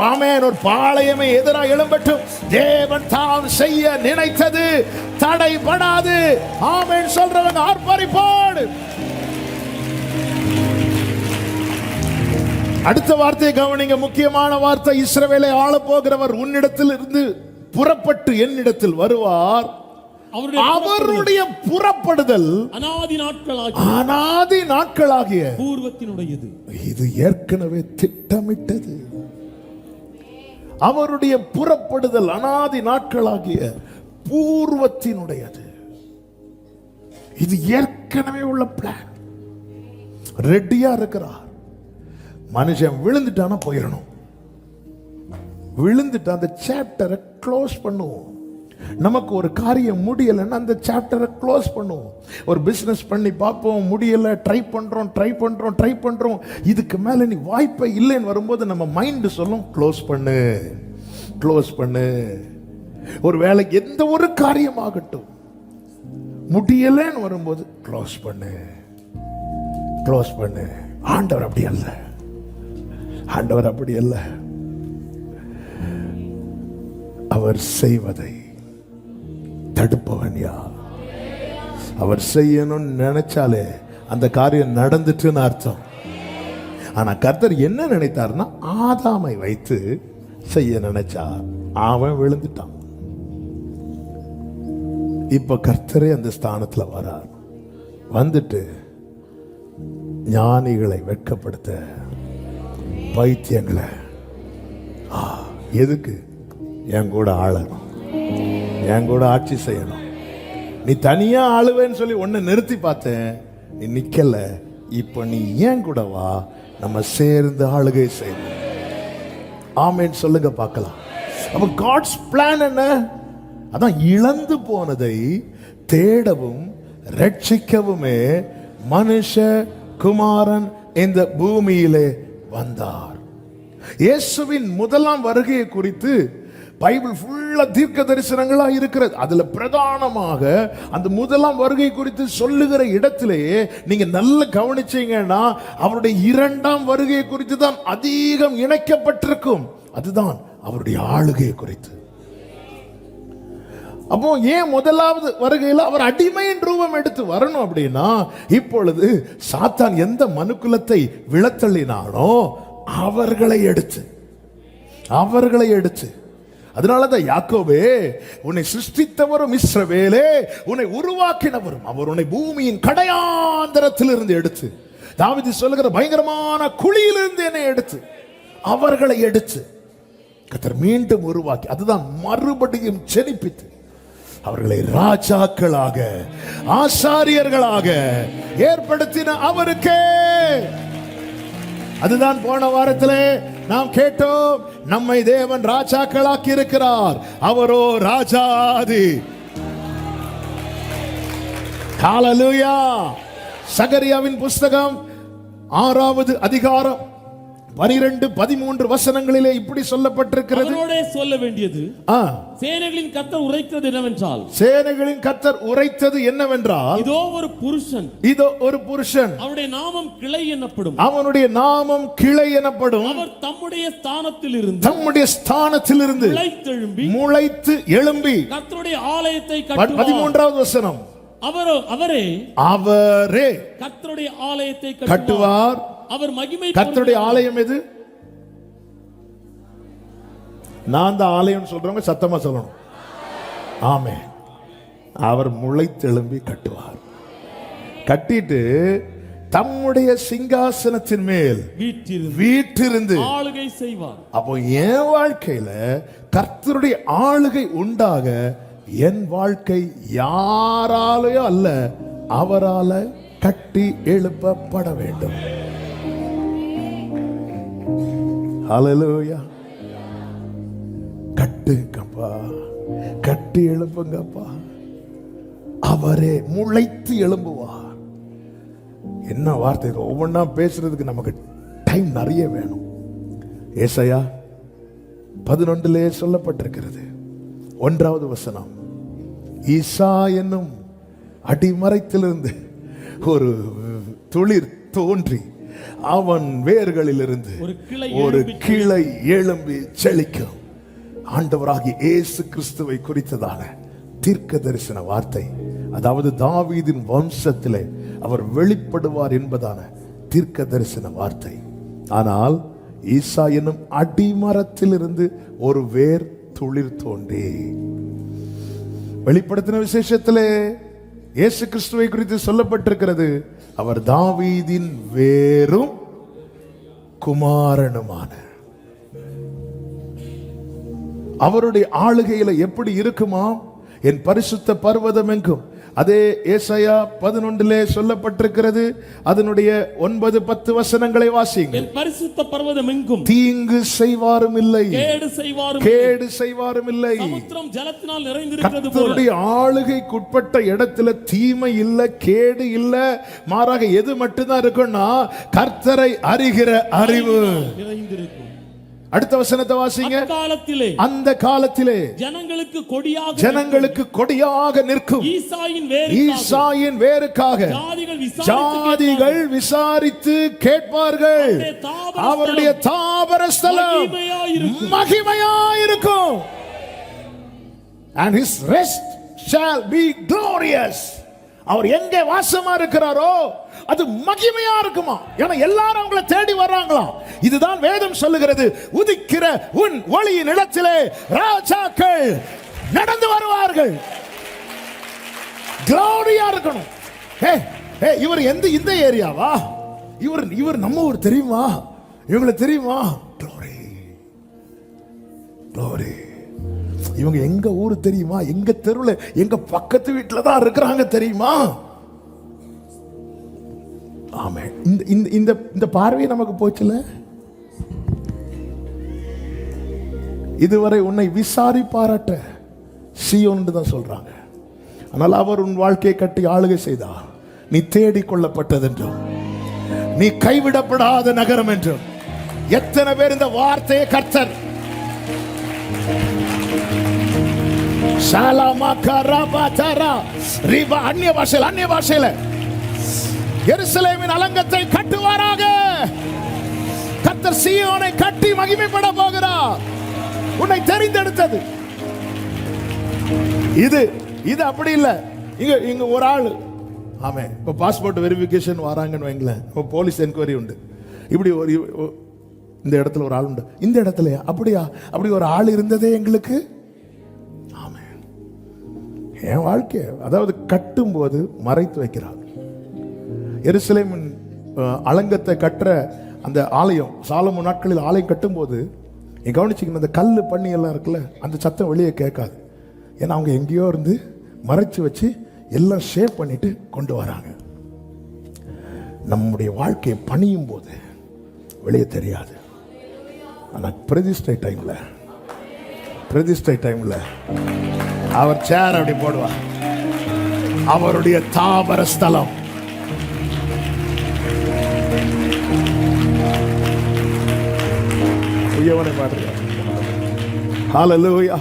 ஆமென், ஒரு பாளையமே எதிராக எழும்பட்டும், தேவன் தாம் செய்ய நினைத்தது தடைபடாது. ஆமென் சொல்றவங்க ஆர்ப்பரிப்போடு. அடுத்த வார்த்தையை கவனிங்க, முக்கியமான வார்த்தை. இஸ்ரவேலை ஆள போகிறவர் உன்னிடத்தில் இருந்து புறப்பட்டு என்னிடத்தில் வருவார். அவருடைய புறப்படுதல் அநாதி நாட்களாகிய பூர்வத்தினுடையது. இது ஏற்கனவே திட்டமிட்டது. அவருடைய புறப்படுதல் அநாதி நாட்களாகிய பூர்வத்தினுடையது. இது ஏற்கனவே உள்ள பிளான். ரெடியா இருக்கிறார். மனுஷன் விழுந்துட்டானா போயிடணும். விழுந்துட்டு அந்த சாப்டரை க்ளோஸ் பண்ணுவோம். நமக்கு ஒரு காரியம் முடியலைன்னா அந்த சாப்டரை க்ளோஸ் பண்ணுவோம். ஒரு பிசினஸ் பண்ணி பார்ப்போம், முடியல, ட்ரை பண்றோம். இதுக்கு மேல நீ வாய்ப்பே இல்லைன்னு வரும்போது நம்ம மைண்ட் சொல்லும் க்ளோஸ் பண்ணு. ஒரு வேலைக்கு எந்த ஒரு காரியம் ஆகட்டும், முடியலன்னு வரும்போது க்ளோஸ் பண்ணு. ஆண்டவர் அப்படி அல்ல. அவர் செய்வதை தடுப்பவன் யார்? அவர் செய்யணும்னு நினைச்சாலே அந்த காரியம் நடந்துட்டுன்னு அர்த்தம். ஆனா கர்த்தர் என்ன நினைத்தார்னா, ஆதாமை வைத்து செய்ய நினைச்சார், அவன் விழுந்துட்டான். இப்ப கர்த்தரே அந்த ஸ்தானத்துல வரார். வந்துட்டு ஞானிகளை வெட்கப்படுத்த, பைத்தியங்களை எதுக்கு என் கூட ஆளணும், என் கூட ஆட்சி செய்யணும். நீ தனியா ஆளுவேன்னு சொல்லி ஒன்னு நிறுத்தி பார்த்தேன், நீ நிக்கல. இப்ப நீ ஏன் கூட வா, நம்ம சேர்ந்து ஆளுகை செய்யணும். ஆமென் சொல்லுங்க பார்க்கலாம். அப்ப காட்ஸ் பிளான் என்ன? அதான் இழந்து போனதை தேடவும் ரட்சிக்கவுமே மனுஷ குமாரன் இந்த பூமியிலே வந்தார். இயேசுவின் முதலாம் வருகையை குறித்து பைபிள் ஃபுல்லா தீர்க்க தரிசனங்களா இருக்கிறது. அதுல பிரதானமாக அந்த முதலாம் வருகை குறித்து சொல்லுகிற இடத்திலேயே நீங்க நல்ல கவனிச்சீங்கன்னா அவருடைய இரண்டாம் வருகை குறித்து தான் அதிகம் இணைக்கப்பட்டிருக்கும். அதுதான் அவருடைய ஆளுகை குறித்து. அப்போ ஏன் முதலாவது வருகையில் அவர் அடிமையின் ரூபம் எடுத்து வரணும் அப்படின்னா, இப்பொழுது சாத்தான் எந்த மனுக்குலத்தை விழத்தள்ளினானோ அவர்களை எடுத்து அதனாலதான் யாக்கோபே, உன்னை சிருஷ்டித்தவரும் இஸ்ரவேலே, உன்னை உருவாக்கினவரும் அவர் உன்னை பூமியின் கடையாந்தரத்திலிருந்து எடுத்து, தாவீது சொல்லுகிற பயங்கரமான குழியிலிருந்து என்னை எடுத்து, அவர்களை எடுத்து கர்த்தர் மீண்டும் உருவாக்கி, அதுதான் மறுபடியும் செழிப்பித்து அவர்களை ராஜாக்களாக ஆசாரியர்களாக ஏற்படுத்தின அவருக்கே. அதுதான் போன வாரத்திலே நாம் கேட்டோம், நம்மை தேவன் ராஜாக்களாக்கி இருக்கிறார். அவரோ ராஜாதி. ஹல்லேலூயா. சகரியாவின் புஸ்தகம் 6வது அதிகாரம் 12-13 வசனங்களிலே இப்படி சொல்லப்பட்டிருக்கிறது. அவரோடே சொல்ல வேண்டியது, சேனைகளின் கர்த்தர் உரைத்தது என்னவென்றால், சேனைகளின் கர்த்தர் உரைத்தது என்னவென்றால், இதோ ஒரு புருஷன் அவருடைய நாமம் கிளை எனப்படும். அவர் தம்முடைய ஸ்தானத்திலிருந்து முளைத்து எழும்பி கர்த்தருடைய ஆலயத்தை கட்டுவார். 13வது வசனம், அவரே கர்த்தருடைய ஆலயத்தை கட்டுவார். அவர் மகிமை. கர்த்தருடைய ஆலயம் எது? நான் தான் ஆலயம் சொல்றவங்க சத்தமா சொல்லணும். ஆமென். அவர் முளைத்தெழும்பி கட்டுவார். கட்டிட்டு தம்முடைய சிங்காசனத்தின் மேல் வீற்றிருந்து ஆளுகை செய்வார். அப்போ என் வாழ்க்கையில கர்த்தருடைய ஆளுகை உண்டாக என் வாழ்க்கை யாராலேயோ அல்ல, அவரால கட்டி எழுப்பப்பட வேண்டும். ஹல்லேலூயா. கட்டுங்கப்பா, கட்டி எழுப்புங்கப்பா. அவரே முளைத்து எழும்புவார். என்ன வார்த்தை! ஒவ்வொன்றா பேசுறதுக்கு நமக்கு டைம் நிறைய வேணும். ஏசாயா 11 சொல்லப்பட்டிருக்கிறது. 1வது வசனம், ஈசா என்னும் அடிமரத்திலிருந்து ஒரு துளிர் தோன்றி அவன் வேர்களிலிருந்து ஒரு கிளை எழும்பி செழிக்கும். ஆண்டவராகிய இயேசு கிறிஸ்துவை குறித்ததான தீர்க்க தரிசன வார்த்தை, அதாவது தாவீதின் வம்சத்திலே அவர் வெளிப்படுவார் என்பதான தீர்க்க தரிசன வார்த்தை. ஆனால் ஈசா என்னும் அடிமரத்திலிருந்து ஒரு வேர் துளிர் தோன்றி, வெளிப்படுத்தின விசேஷத்திலே இயேசு கிறிஸ்துவை குறித்து சொல்லப்பட்டிருக்கிறது, அவர் தாவீதின் வேரும் குமாரனுமான. அவருடைய ஆளுகையில எப்படி இருக்குமா? என் பரிசுத்த பர்வதம் எங்கும், அதே ஏசாயா 11 சொல்லப்பட்டிருக்கிறது. அதனுடைய 9-10 வசனங்களை வாசிங்க. என் பரிசுத்த பர்வதம் எங்கும் தீங்கு செய்வாரும் இல்லை, கேடு செய்வாரும் இல்லை. சமுத்திரம் ஜலத்தினால் நிறைந்திருக்கிறது போல. கர்த்தருடைய ஆளுகைக்குட்பட்ட இடத்துல தீமை இல்ல, கேடு இல்ல. மாறாக எது மட்டும்தான் இருக்கும்னா கர்த்தரை அறிகிற அறிவு நிறைந்திருக்கும். அடுத்த வசனத்தை வாசிங்க. அந்த காலத்திலே ஜனங்களுக்கு கொடியாக நிற்கும் ஈசாயின் வேருக்காக ஜாதிகள் விசாரித்து கேட்பார்கள். அவருடைய தாபர ஸ்தலம் மகிமையாயிருக்கும். And his rest shall be glorious. அவர் எங்கே வாசமா இருக்கிறாரோ அது மகிமையா இருக்குமா? ஏன்னா எல்லாரும் அவங்களை தேடி வர்றாங்களா? இதுதான் வேதம் சொல்லுகிறது. உதிக்கிற உன் ஒளியின் இடத்திலே ராஜாக்கள் நடந்து வருவார்கள். க்ளோரியா இருக்கணும். இவர் இந்த ஏரியாவா? இவர் நம்ம ஊர் தெரியுமா? இவங்களை தெரியுமா? Glory glory. இவங்க எங்க ஊரு தெரியுமா? எங்க தெருவில் எங்க பக்கத்து வீட்டில் தான் இருக்கிறாங்க தெரியுமா? ஆமே. இந்த பார்வை நமக்கு போச்சுல. இதுவரை உன்னை விசாரிப்பாராட்ட சீயோன் தான் சொல்றாங்க. ஆனால் அவர் உன் வாழ்க்கையை கட்டி ஆளுகை செய்தார். நீ தேடிக் கொள்ளப்பட்டது என்றும், நீ கைவிடப்படாத நகரம் என்றும். எத்தனை பேர் இந்த வார்த்தையை கர்த்தர் அந்நிய பாஷையில எருசலேமின் அலங்கத்தை கட்டுவாராக. கர்த்தர் சீயோனை கட்டி மகிமைப்பட போகிறார். உன்னை தெரிந்தெடுத்தது இது அப்படி இல்ல. இங்க ஒரு ஆள், ஆமே, இப்ப பாஸ்போர்ட் வெரிஃபிகேஷன் வராங்கன்னு வைங்களேன், இப்ப போலீஸ் என்கொயரி உண்டு. இப்படி ஒரு இந்த இடத்துல ஒரு ஆள் உண்டு, இந்த இடத்துல அப்படியா? அப்படி ஒரு ஆள் இருந்ததே எங்களுக்கு. ஆமே. என் வாழ்க்கை அதாவது கட்டும் போது மறைத்து வைக்கிறார். எருசலேமின் அலங்கத்தை கட்டுற அந்த ஆலயம், சாலமோன் நாட்களில் ஆலயம் கட்டும் போது கவனிச்சிக்கணும், அந்த கல் பண்ணி எல்லாம் இருக்குல்ல, அந்த சத்தம் வெளியே கேட்காது. ஏன்னா அவங்க எங்கேயோ இருந்து மறைச்சு வச்சு எல்லாம் ஷேப் பண்ணிட்டு கொண்டு வராங்க. நம்முடைய வாழ்க்கையை பணியும் போது வெளியே தெரியாது. ஆனால் பிரதிஷ்டை டைம்ல அவர் சேர் அப்படி போடுவார். அவருடைய தாபர ஸ்தலம். ஹல்லேலூயா.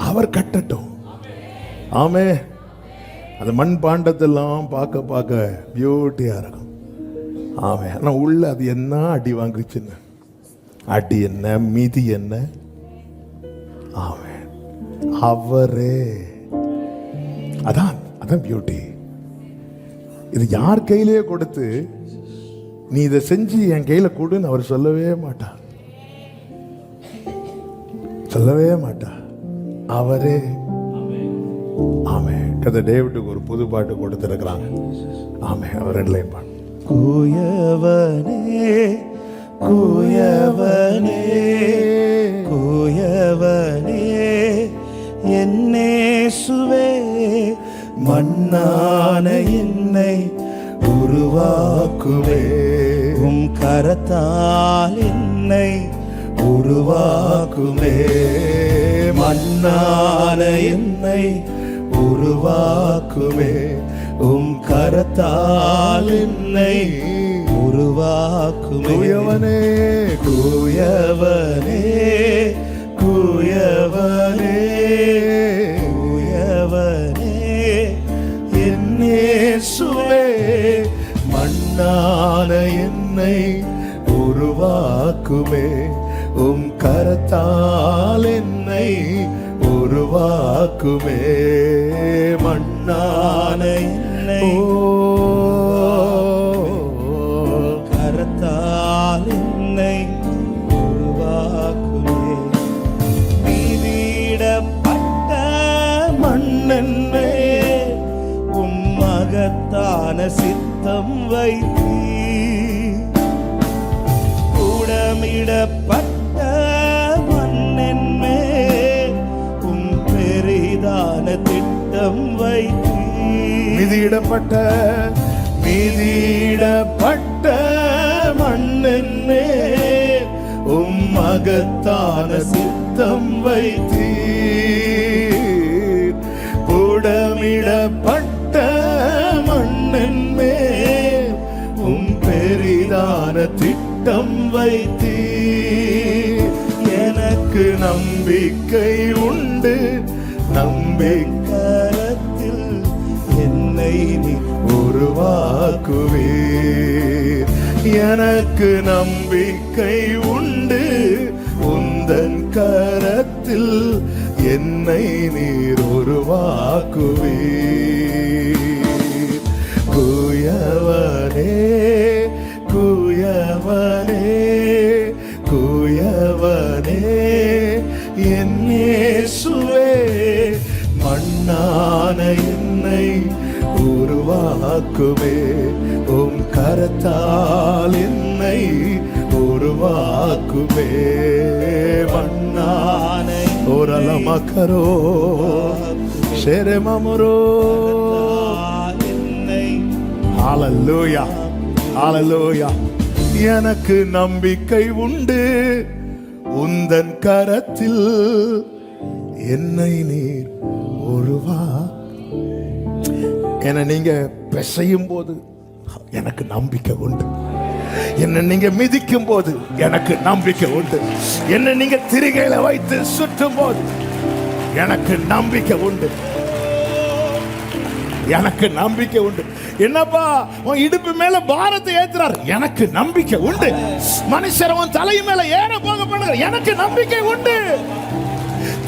அவர் கட்டட்டும். ஆமே. அந்த மண் பாண்டத்தெல்லாம் பார்க்க பியூட்டியா இருக்கும். ஆமே. ஆனா உள்ள அது என்ன அடி வாங்குச்சுன்னு, அடி என்ன மீதி என்ன. ஆமே. அவரே அதான் பியூட்டி. இது யார் கையிலேயே கொடுத்து நீ இதை செஞ்சு என் கையில கொடுன்னு அவர் சொல்லவே மாட்டார். அவரே. ஆமே. கதை டேவிட்டுக்கு ஒரு புது பாட்டு கொடுத்திருக்கிறாங்க. ஆமே. அவர் ரெண்டு லைன் பாடு. கூயவனே கூயவனே கூயவனே என்னேசுவே, மண்ணான என்னை உருவாக்குவே, உம் கரத்தால் என்னை உருவாக்குவே, மண்ணான என்னை உருவாக்குவே, உம் கரத்தால் என்னை உருவாக்குவே. கூயவனே கூயவனே கூயவனே கூயவனே என்னேசுவே, மண்ணான உருவாக்குமே. உம் கரத்தால் என்னை உருவாக்குமே. மண்ணான என்னை கரத்தால் என்னை உருவாக்குமே. மீதிடப்பட்ட மண்ணென்னை உம் மகத்தான சித்தம் வைத்தீ. கூடமிடப்பட்ட மண்ணென்மே உம் பெரிதான திட்டம் வைத்தீ. மிதியிடப்பட்ட மண்ணென்மே உம் மகத்தான சித்தம் வைத்தீர். கூடமிடப்பட்ட மண்ணென்மே உம் பெரிதான திட்டம் வைத்தீர். எனக்கு நம்பிக்கை உண்டு, நம்பிக்கரத்தில் என்னை நீ உருவாக்குவீர். எனக்கு நம்பிக்கை உண்டு, உந்தன் கரத்தில் என்னை நீர் உருவாக்குவீர். குயவனே குயவனே குயவனே என் இயேசுவே, மண்ணான என்னை உருவாக்குமே. உம் கரத்தால் என்னை உருவாக்குமே. மண்ணான ஓரலமக்கரோ ஷெரமமரோ. ஹalleluya ஹalleluya. எனக்கு நம்பிக்கை உண்டு, உந்தன் கரத்தில் என்னை நீர் உருவா. என்னை நீங்க பிசையும் போது எனக்கு நம்பிக்கை உண்டு. என்னை நீங்க மிதிக்கும் போது எனக்கு நம்பிக்கை உண்டு. என்னை நீங்க திரிகையில வைத்து சுற்றும் போது எனக்கு நம்பிக்கை உண்டு. எனக்கு நம்பிக்கை உண்டு. என்னப்பா உன் இடுப்பு மேல பாரத்தை ஏத்துறார், எனக்கு நம்பிக்கை உண்டு. மனுஷர் உன் தலை மேல ஏற போக பண்ணுகிற, எனக்கு நம்பிக்கை உண்டு.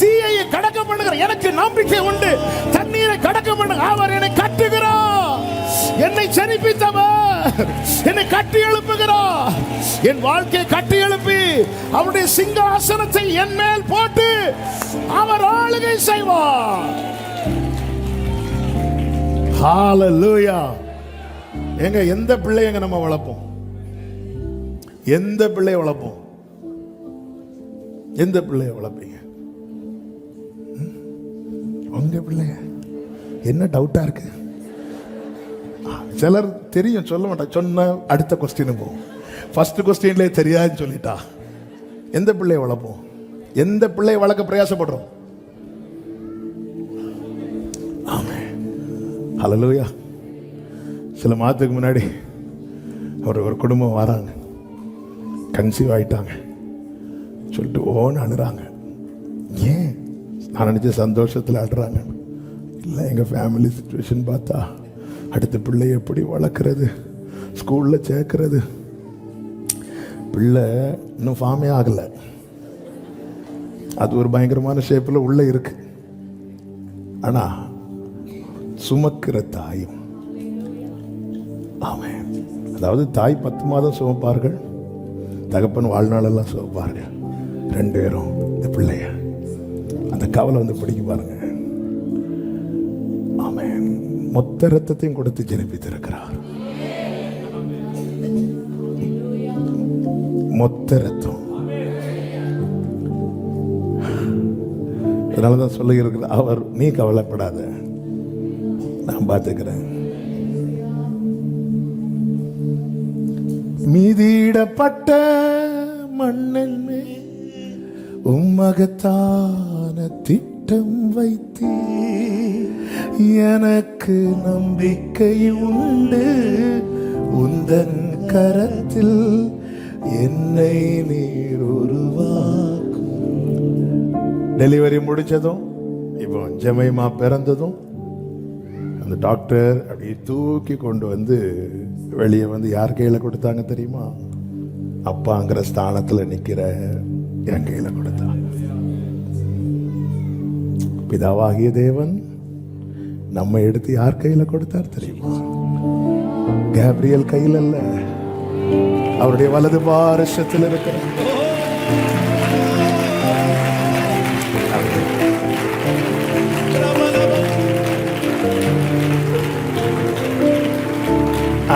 தீயை கடக்க பண்ணுகிற, எனக்கு நம்பிக்கை உண்டு. தண்ணீரை கடக்க பண்ணுகிற, அவர் என்னை கட்டுகிறார். என்னை செரிப்பித்தவர் என்னை கட்டி எழுப்புகிறார். என் வாழ்க்கையை கட்டி எழுப்பி அவருடைய சிங்காசனத்தை என் மேல் போட்டு அவர் ஆளுகை செய்வார். ஹalleluya. எங்க எந்த பிள்ளைங்க நம்ம வளர்ப்போம்? எந்த பிள்ளையை வளர்ப்போம்? எந்த பிள்ளையை வளர்ப்பீங்க? உங்க பிள்ளைய என்ன டவுட்டா இருக்கு? சிலர் தெரியும் சொல்ல மாட்டா, சொன்ன அடுத்த கொஸ்டின் போகும். ஃபர்ஸ்ட் கொஸ்டின்ல தெரியாதுன்னு சொல்லிட்டா. எந்த பிள்ளையை வளர்ப்போம்? எந்த பிள்ளையை வளர்க்க பிரயாசப்படுறோம்? ஹalleluya. சில மாதத்துக்கு முன்னாடி ஒரு குடும்பம் வராங்க, கன்சீவ் ஆயிட்டாங்க சொல்லிட்டு ஓன்னு அழுறாங்க. ஏன்? நான் நினைச்ச சந்தோஷத்தில் அழுறாங்க. இல்லை, எங்கள் ஃபேமிலி சிச்சுவேஷன் பார்த்தா அடுத்த பிள்ளை எப்படி வளர்க்குறது, ஸ்கூலில் சேர்க்கறது. பிள்ளை இன்னும் ஃபார்மே ஆகலை, அது ஒரு பயங்கரமான ஷேப்பில் உள்ளே இருக்கு. ஆனால் சுமக்கிற தாயும், ஆமென். அதாவது தாய் 10 மாதம் சுமப்பார்கள், தகப்பன் வாழ்நாளெல்லாம் சுமப்பார்கள். 2 பேரும் இந்த பிள்ளைய அந்த கவலை வந்து பிடிக்க பாருங்க. ஆமென். மொத்த ரத்தத்தையும் கொடுத்து ஜெனிப்பித்திருக்கிறார். மொத்த ரத்தம். அதனாலதான் சொல்லி இருக்கிற அவர், நீ கவலைப்படாத, நான் பார்த்துக்கிறேன். மீதியிடப்பட்ட மண்ணின் மேல் உம்மகத்தான திட்டம் வைத்தீ. எனக்கு நம்பிக்கை உண்டு, உந்தன் கரத்தில் என்னை நீர் உருவாக்கும். டெலிவரி முடிச்சதும், இப்போ ஜெமைமா பிறந்ததும், அந்த டாக்டர் அப்படியே தூக்கி கொண்டு வந்து வெளியே வந்து யார் கையில் கொடுத்தாங்க தெரியுமா? அப்பாங்கிற ஸ்தானத்துல நிக்கிற என் கையில கொடுத்தா. பிதாவாகிய தேவன் நம்ம எடுத்து யார் கையில கொடுத்தார் தெரியுமா? கேப்ரியல் கையில் அல்ல, அவருடைய வலது பாரசத்தில் இருக்கிற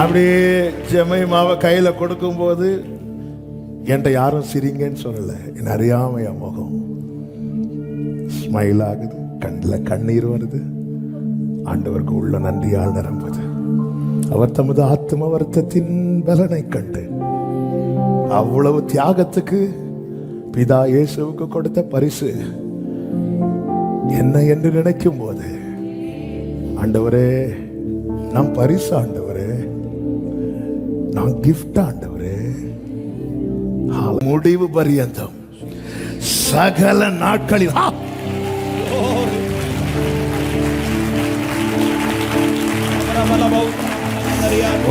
அப்படியே ஜெமைமாவை கையில கொடுக்கும் போது என்கிட்ட யாரும் சிரிங்கன்னு சொல்லல, என்ன அறியாம என் முகம் ஸ்மைல் ஆகுது, கண்ணில் கண்ணீர் வருது. ஆண்டவருக்கு உள்ள நன்றியால் நிரம்புது. அவர் தமது ஆத்ம வருத்தத்தின் பலனை கண்டு அவ்வளவு தியாகத்துக்கு பிதா இயேசுவுக்கு கொடுத்த பரிசு என்ன என்று நினைக்கும் போது, ஆண்டவரே நான் பரிசு, ஆண்டவரே நான் கிஃப்ட், ஆண்டவரே முடிவு பரியந்தம் சகல நாட்களில்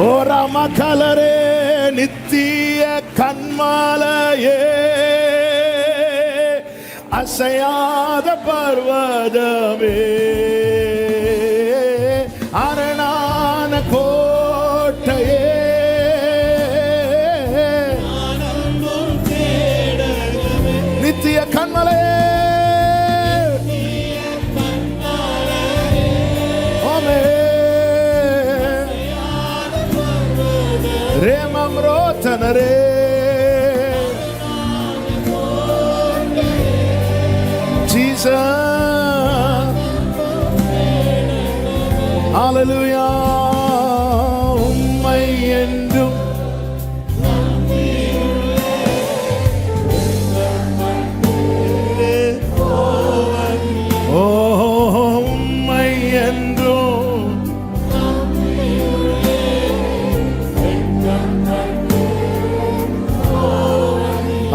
ஓரா மக்களரே நித்திய கண்மாலையே அசையாத பர்வதமே அரணான கோட்டையே நித்திய கண்மலையே ரேமம்ரோத்தனரே ஜீசஸ் ஹalleluya உம்மை என்றும் உம்மை என்றும்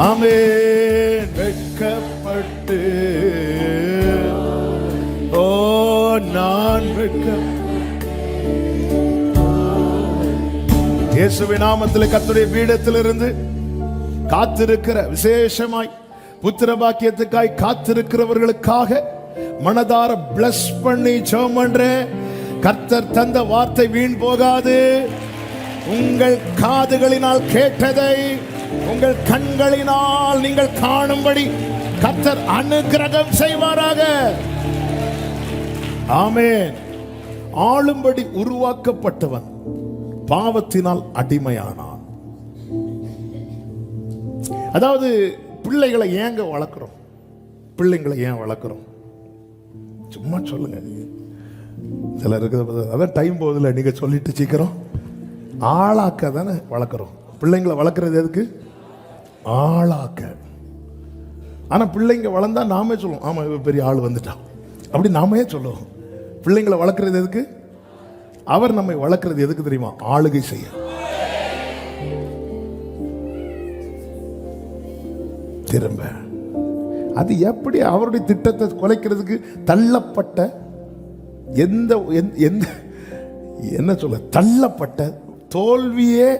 ஆமென். வெட்கப்பட்டு ஓ நான் இயேசுவின் நாமத்தில் கர்த்தருடைய பீடத்திலிருந்து காத்திருக்கிற விசேஷமாய் புத்திர பாக்கியத்துக்காய் காத்திருக்கிறவர்களுக்காக மனதார பிளஸ் பண்ணி ஜெபம் பண்றேன். கர்த்தர் தந்த வார்த்தை வீண் போகாது. உங்கள் காதுகளினால் கேட்டதை உங்கள் கண்களினால் நீங்கள் காணும்படி கர்த்தர் அனுக்கிரகம் செய்வாராக. ஆமென். ஆளும்படி உருவாக்கப்பட்டவன் பாவத்தினால் அடிமையானான். அதாவது பிள்ளைகளை ஏங்க வளர்க்கிறோம்? பிள்ளைங்களை ஏன் வளர்க்கிறோம்? சும்மா சொல்லுங்க. சிலருக்கு அதான் டைம் போகுதுல, நீங்க சொல்லிட்டு சீக்கிரம் ஆளாக்க தானே வளர்க்குறோம். பிள்ளைங்களை வளர்க்குறது எதுக்கு? ஆளாக்க. ஆனா பிள்ளைங்க வளர்ந்தா நாமே சொல்லுவோம், ஆமா இவ பெரிய ஆள் வந்துட்டான் அப்படி நாமே சொல்லுவோம். பிள்ளைங்களை வளர்க்குறது எதுக்கு? அவர் நம்மை வளர்க்குறது எதுக்கு தெரியுமா? ஆளுகை செய்ய. திரும்ப அது எப்படி அவருடைய திட்டத்தை குலைக்கிறதுக்கு தள்ளப்பட்ட எந்த என்ன சொல்ல தள்ளப்பட்ட தோல்வியே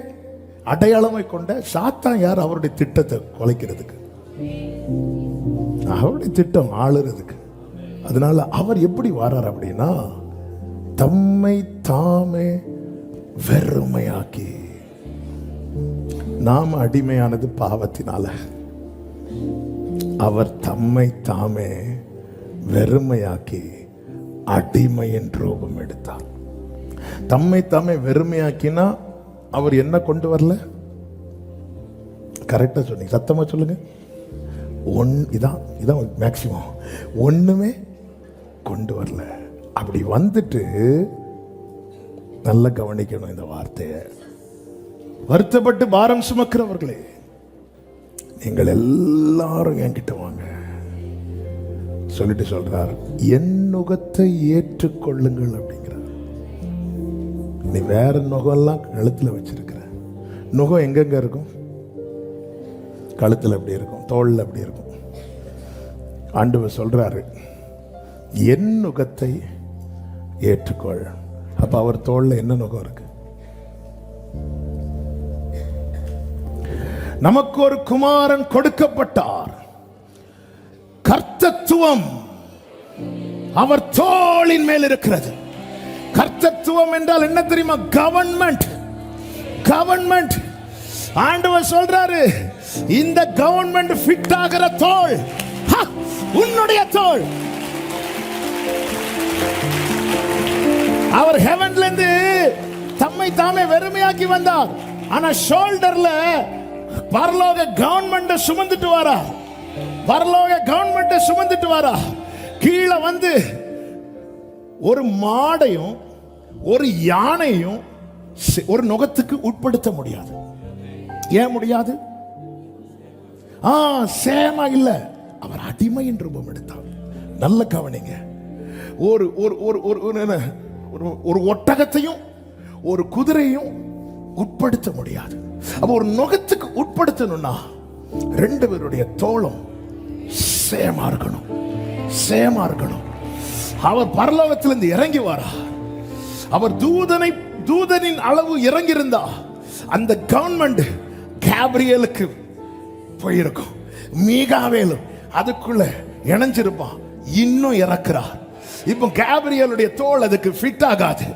அடையாளமை கொண்ட சாத்தான் யார்? அவருடைய திட்டத்தை குலைக்கிறதுக்கு. அவருடைய திட்டம் ஆளுறதுக்கு. அதனால அவர் எப்படி வர்றார் அப்படின்னா, தம்மை தாமே வெறுமையாக்கி. நாம அடிமையானது பாவத்தினால. அவர் தம்மை தாமே வெறுமையாக்கி அடிமையின் ரூபம் எடுத்தார். தம்மை தாமே வெறுமையாக்கினா அவர் என்ன கொண்டு வரல? கரெக்டா சொன்னீங்க, சத்தமா சொல்லுங்க. இதான் மேக்சிமம். ஒண்ணுமே கொண்டு வரல. அப்படி வந்துட்டு நல்லா கவனிக்கணும் இந்த வார்த்தையை. வருத்தப்பட்டு பாரம் சுமக்கிறவர்களே, நீங்கள் எல்லாரும் என்கிட்ட வாங்க சொல்லிட்டு சொல்றார், என் நுகத்தை ஏற்றுக்கொள்ளுங்கள் அப்படிங்கிறார். நீ வேற நுகம்லாம் கழுத்துல வச்சிருக்கிற. நுகம் எங்கெங்க இருக்கும்? கழுத்துல அப்படி இருக்கும், தோல்ல அப்படி இருக்கும். ஆண்டவர் சொல்றாரு, என் நுகத்தை ஏற்றுக்கொள். அப்ப அவர் தோல்ல என்ன நுகம் இருக்கு? நமக்கு ஒரு குமாரன் கொடுக்கப்பட்டார். கர்த்தத்துவம் அவர் தோளின் மேல் இருக்கிறது. கர்த்தத்துவம் என்றால் என்ன தெரியுமா? கவர்மெண்ட். கவர்மெண்ட். ஆண்டவர் சொல்றாரு, இந்த கவர்மெண்ட் ஃபிட் ஆகிற தோள் உன்னுடைய தோள். அவர் ஹெவன்ல இருந்து தம்மை தாமே வெறுமையாக்கி வந்தார். ஆனா ஷோல்டர்ல பரலோக கவர்மெண்ட் சுமந்துட்டு வாரா. பரலோக கவர்மெண்ட் சுமந்துட்டு வாரா. கீழே வந்து ஒரு மாடையும் ஒரு யானையும் ஒரு நுகத்துக்கு உட்படுத்த முடியாது. ஏன் முடியாது? சேமா இல்ல, அவர் அடிமையின் ரூபம் எடுத்தார். நல்ல கவனிங்க. ஒரு ஒரு ஒட்டகத்தையும் ஒரு குதிரையும் உட்படுத்த முடியாது. அப்ப ஒரு நுகத்துக்கு உட்படுத்தணும்னா ரெண்டு பேருடைய தோளும் சேமா இருக்கணும். சேமா இருக்கணும். அவர் பரலோகத்திலிருந்து இறங்கி வாரா. அவர் தூதனின் அளவு இறங்கி இருந்தா அந்த கவர்மெண்ட் கேப்ரியலுக்கு போயிருக்கும். மீகாவேலும் அதுக்குள்ள இணைஞ்சிருப்பான். இன்னும் இறக்குறார். இப்போ கேப்ரியலுடைய தோல் அதுக்கு ஃபிட் ஆகாது.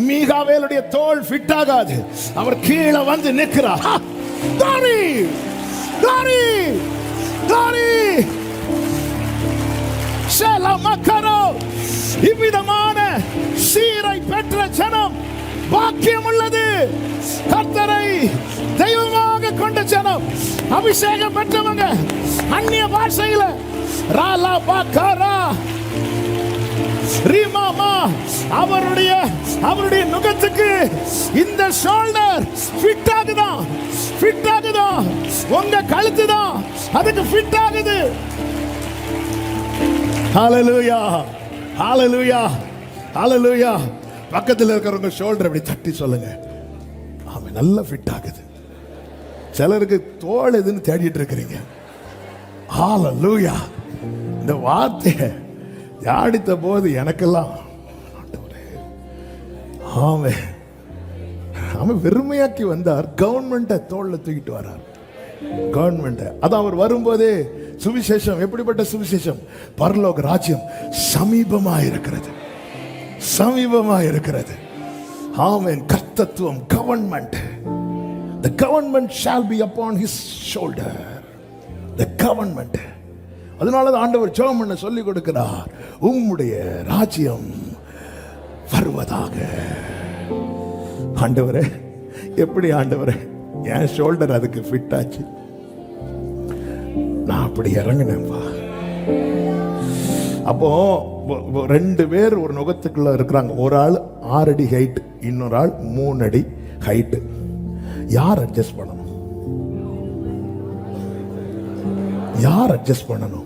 மீகாவேலுடைய தோல் ஃபிட் ஆகாது. அவர் கீழே வந்து நிற்கிறார். தாரி தாரி தாரி ஷலமக்கரோ. இவ்விதமான சீரை பெற்ற ஜனம் பாக்கியம் உள்ளது. கர்த்தரை தெய்வமாக கொண்ட ஜனம், அபிஷேகம் பெற்றவங்க, அந்நிய பாஷையில ராலா பாக்கரா ரீமாமா அவருடைய நுகத்துக்கு இந்த ஷோல்டர் ஃபிட் ஆகுதா? ஃபிட் ஆகுதா? உங்க கழுத்து தான் அதுக்கு ஃபிட் ஆகுது. ஹalleluya ஹalleluya ஹalleluya. பக்கத்தில் இருக்கிறவங்க ஷோல்டர் அப்படி தட்டி சொல்லுங்க, அவன் நல்லா ஃபிட் ஆகுது. சிலருக்கு தோல் எதுன்னு தேடிட்டு இருக்கிறீங்க. ஹalleluya. இந்த வார்த்தையை தியானித்த போது எனக்கெல்லாம் அவன் வெறுமையாக்கி வந்தார். கவர்மெண்ட்டை தோல்ல தூக்கிட்டு வரார். கவர்மெண்ட் அதான் அவர் வரும்போதே சுவிசேஷம். எப்படிப்பட்ட சுவிசேஷம்? பரலோக ராஜ்யம் சமீபமா இருக்கிறது. சமீபமா இருக்கிறது. ஆமென். கர்த்தத்துவம், government. The government shall be upon his shoulder. The government. அதனால ஆண்டவர் ஜெபம் பண்ண சொல்லி கொடுக்கிறார். உம்முடைய ராஜ்யம் வருவதாக. ஆண்டவரே, எப்படி ஆண்டவரே என் ஷோல்டர் அதுக்கு ஃபிட் ஆச்சு? நான் அப்படி இறங்கினேன்பா. அப்போ ரெண்டு பேர் ஒரு நுகத்துக்குள்ள இருக்கிறாங்க. ஒரு ஆள் 6 அடி ஹைட், இன்னொரு ஆள் 3 அடி ஹைட். யார் அட்ஜஸ்ட் பண்ணணும்? யார் அட்ஜஸ்ட் பண்ணணும்?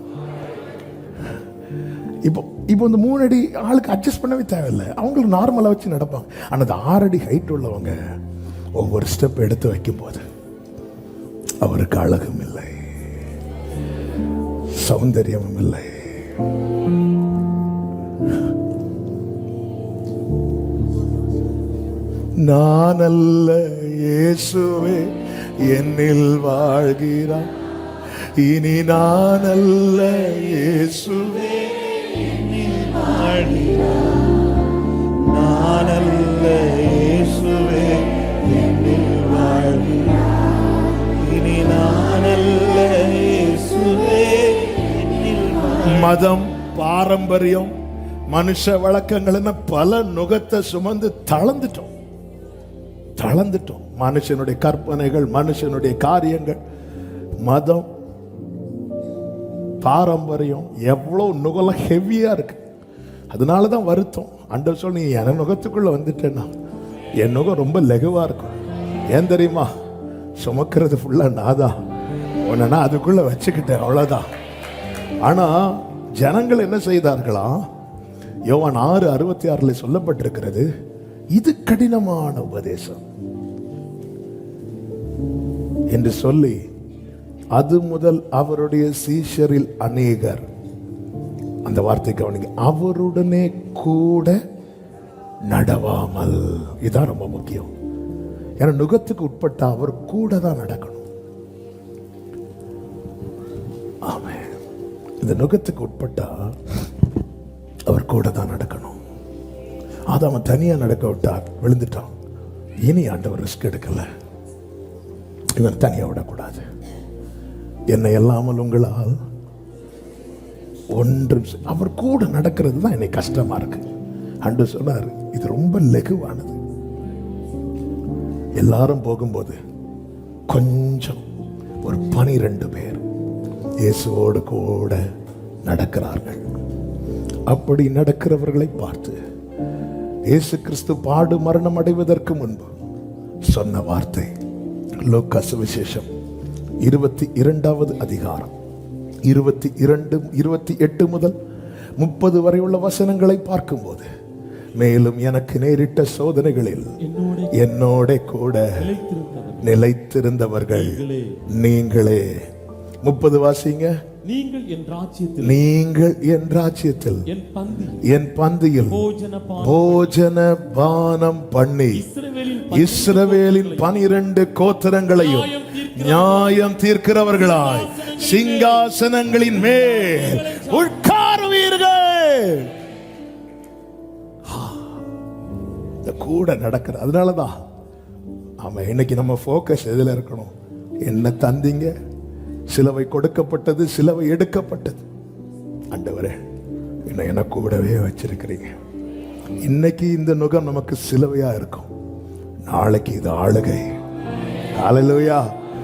இப்போ இந்த 3 அடி ஆளுக்கு அட்ஜஸ்ட் பண்ணவே தேவையில்லை. அவங்களுக்கு நார்மலா வச்சு நடப்பாங்க. ஆனால் அந்த 6 அடி ஹைட் உள்ளவங்க ஒவ்வொரு ஸ்டெப் எடுத்து வைக்கும் போது அவருக்கு அழகும் இல்லை, சௌந்தரியமும் இல்லை. நான் அல்ல இயேசுவே என்னில் வாழ்கிறார். இனி நான் அல்ல இயேசுவே என்னில் வாழ்கிறார். நான் அல்ல இயேசுவே என்னில் வாழ்கிறார். இனி நான் அல்ல இயேசுவே என்னில் வாழ்கிறார். மதம், பாரம்பரியம், மனுஷ வழக்கங்கள் பல நுகத்தை சுமந்து தளர்ந்துட்டோம். மனுஷனுடைய கற்பனைகள், மனுஷனுடைய காரியங்கள், மதம், பாரம்பரியம் எவ்வளவு நுகல ஹெவியா இருக்கு. அதனாலதான் வருத்தம். ஆண்டவர் சொல்ல, நீ என் நுகத்துக்குள்ள வந்துட்டேன்னா என் நுகம் ரொம்ப லெகுவா இருக்கும். ஏன் தெரியுமா? சுமக்கிறது ஃபுல்லா நாதான். உன்னா அதுக்குள்ள வச்சுக்கிட்டேன், அவ்வளவுதான். ஆனா ஜனங்கள் என்ன செய்தார்களா? யோவான் 6:66 சொல்லப்பட்டிருக்கிறது, இது கடினமான உபதேசம் என்று சொல்லி அது முதல் அவருடைய சீஷரில் அநேகர், அந்த வார்த்தை கவனிங்க, அவருடனே கூட நடவாமல். இதுதான் ரொம்ப முக்கியம். ஏன்னா நுகத்துக்கு உட்பட்ட அவர் கூட தான் நடக்கணும். ஆமென். இந்த நுகத்துக்கு உட்பட்டா அவர் கூட தான் நடக்கணும். அவன் தனியா நடக்க விட்டார், விழுந்துட்டான். இனி ஆண்டவர் ரிஸ்க் எடுக்கல, இவன் தனியா விடக்கூடாது. என்னை அல்லாமல் உங்களால் ஒன்றும் அவர் கூட நடக்கிறது தான் என்னை கஷ்டமா இருக்கு. அன்று சொன்னார், இது ரொம்ப லெகுவானது. எல்லாரும் போகும்போது கொஞ்சம் ஒரு 12 பேர் இயேசுவோடு கூட நடக்கிறார்கள். அப்படி நடக்கிறவர்களை பார்த்து இயேசு கிறிஸ்து பாடு மரணம் அடைவதற்கு முன்பு சொன்ன வார்த்தை, லூக்கா சுவிசேஷம் 22வது அதிகாரம் 22, 28 முதல் 30 வரை உள்ள வசனங்களை பார்க்கும்போது, மேலும் எனக்கு நேரிட்ட சோதனைகளில் என்னோட கூட நிலைத்திருந்தவர்கள் நீங்களே. 30 வாசிங்க. நீங்கள் என் ராஜ்யத்தில் என் பந்தியில் போஜன பானம் பண்ணி இஸ்ரவேலின் 12 கோத்திரங்களையும் நியாயம் தீர்க்கிறவர்களாய் சிங்காசனங்களின் மேல் உட்காருவீர்கள். இந்த கூட நடக்கிற அதனாலதான் ஆமா, இன்னைக்கு நம்ம போக்கஸ் எதுல இருக்கணும்? என்ன தந்தீங்க? சிலுவை கொடுக்கப்பட்டது, சிலுவை எடுக்கப்பட்டது. ஆண்டவரே, என்ன கூடவே வச்சிருக்கிறீங்க. இன்னைக்கு இந்த நுகம் நமக்கு சிலுவையா இருக்கும், நாளைக்கு இது ஆளுகை. ஹல்லேலூயா.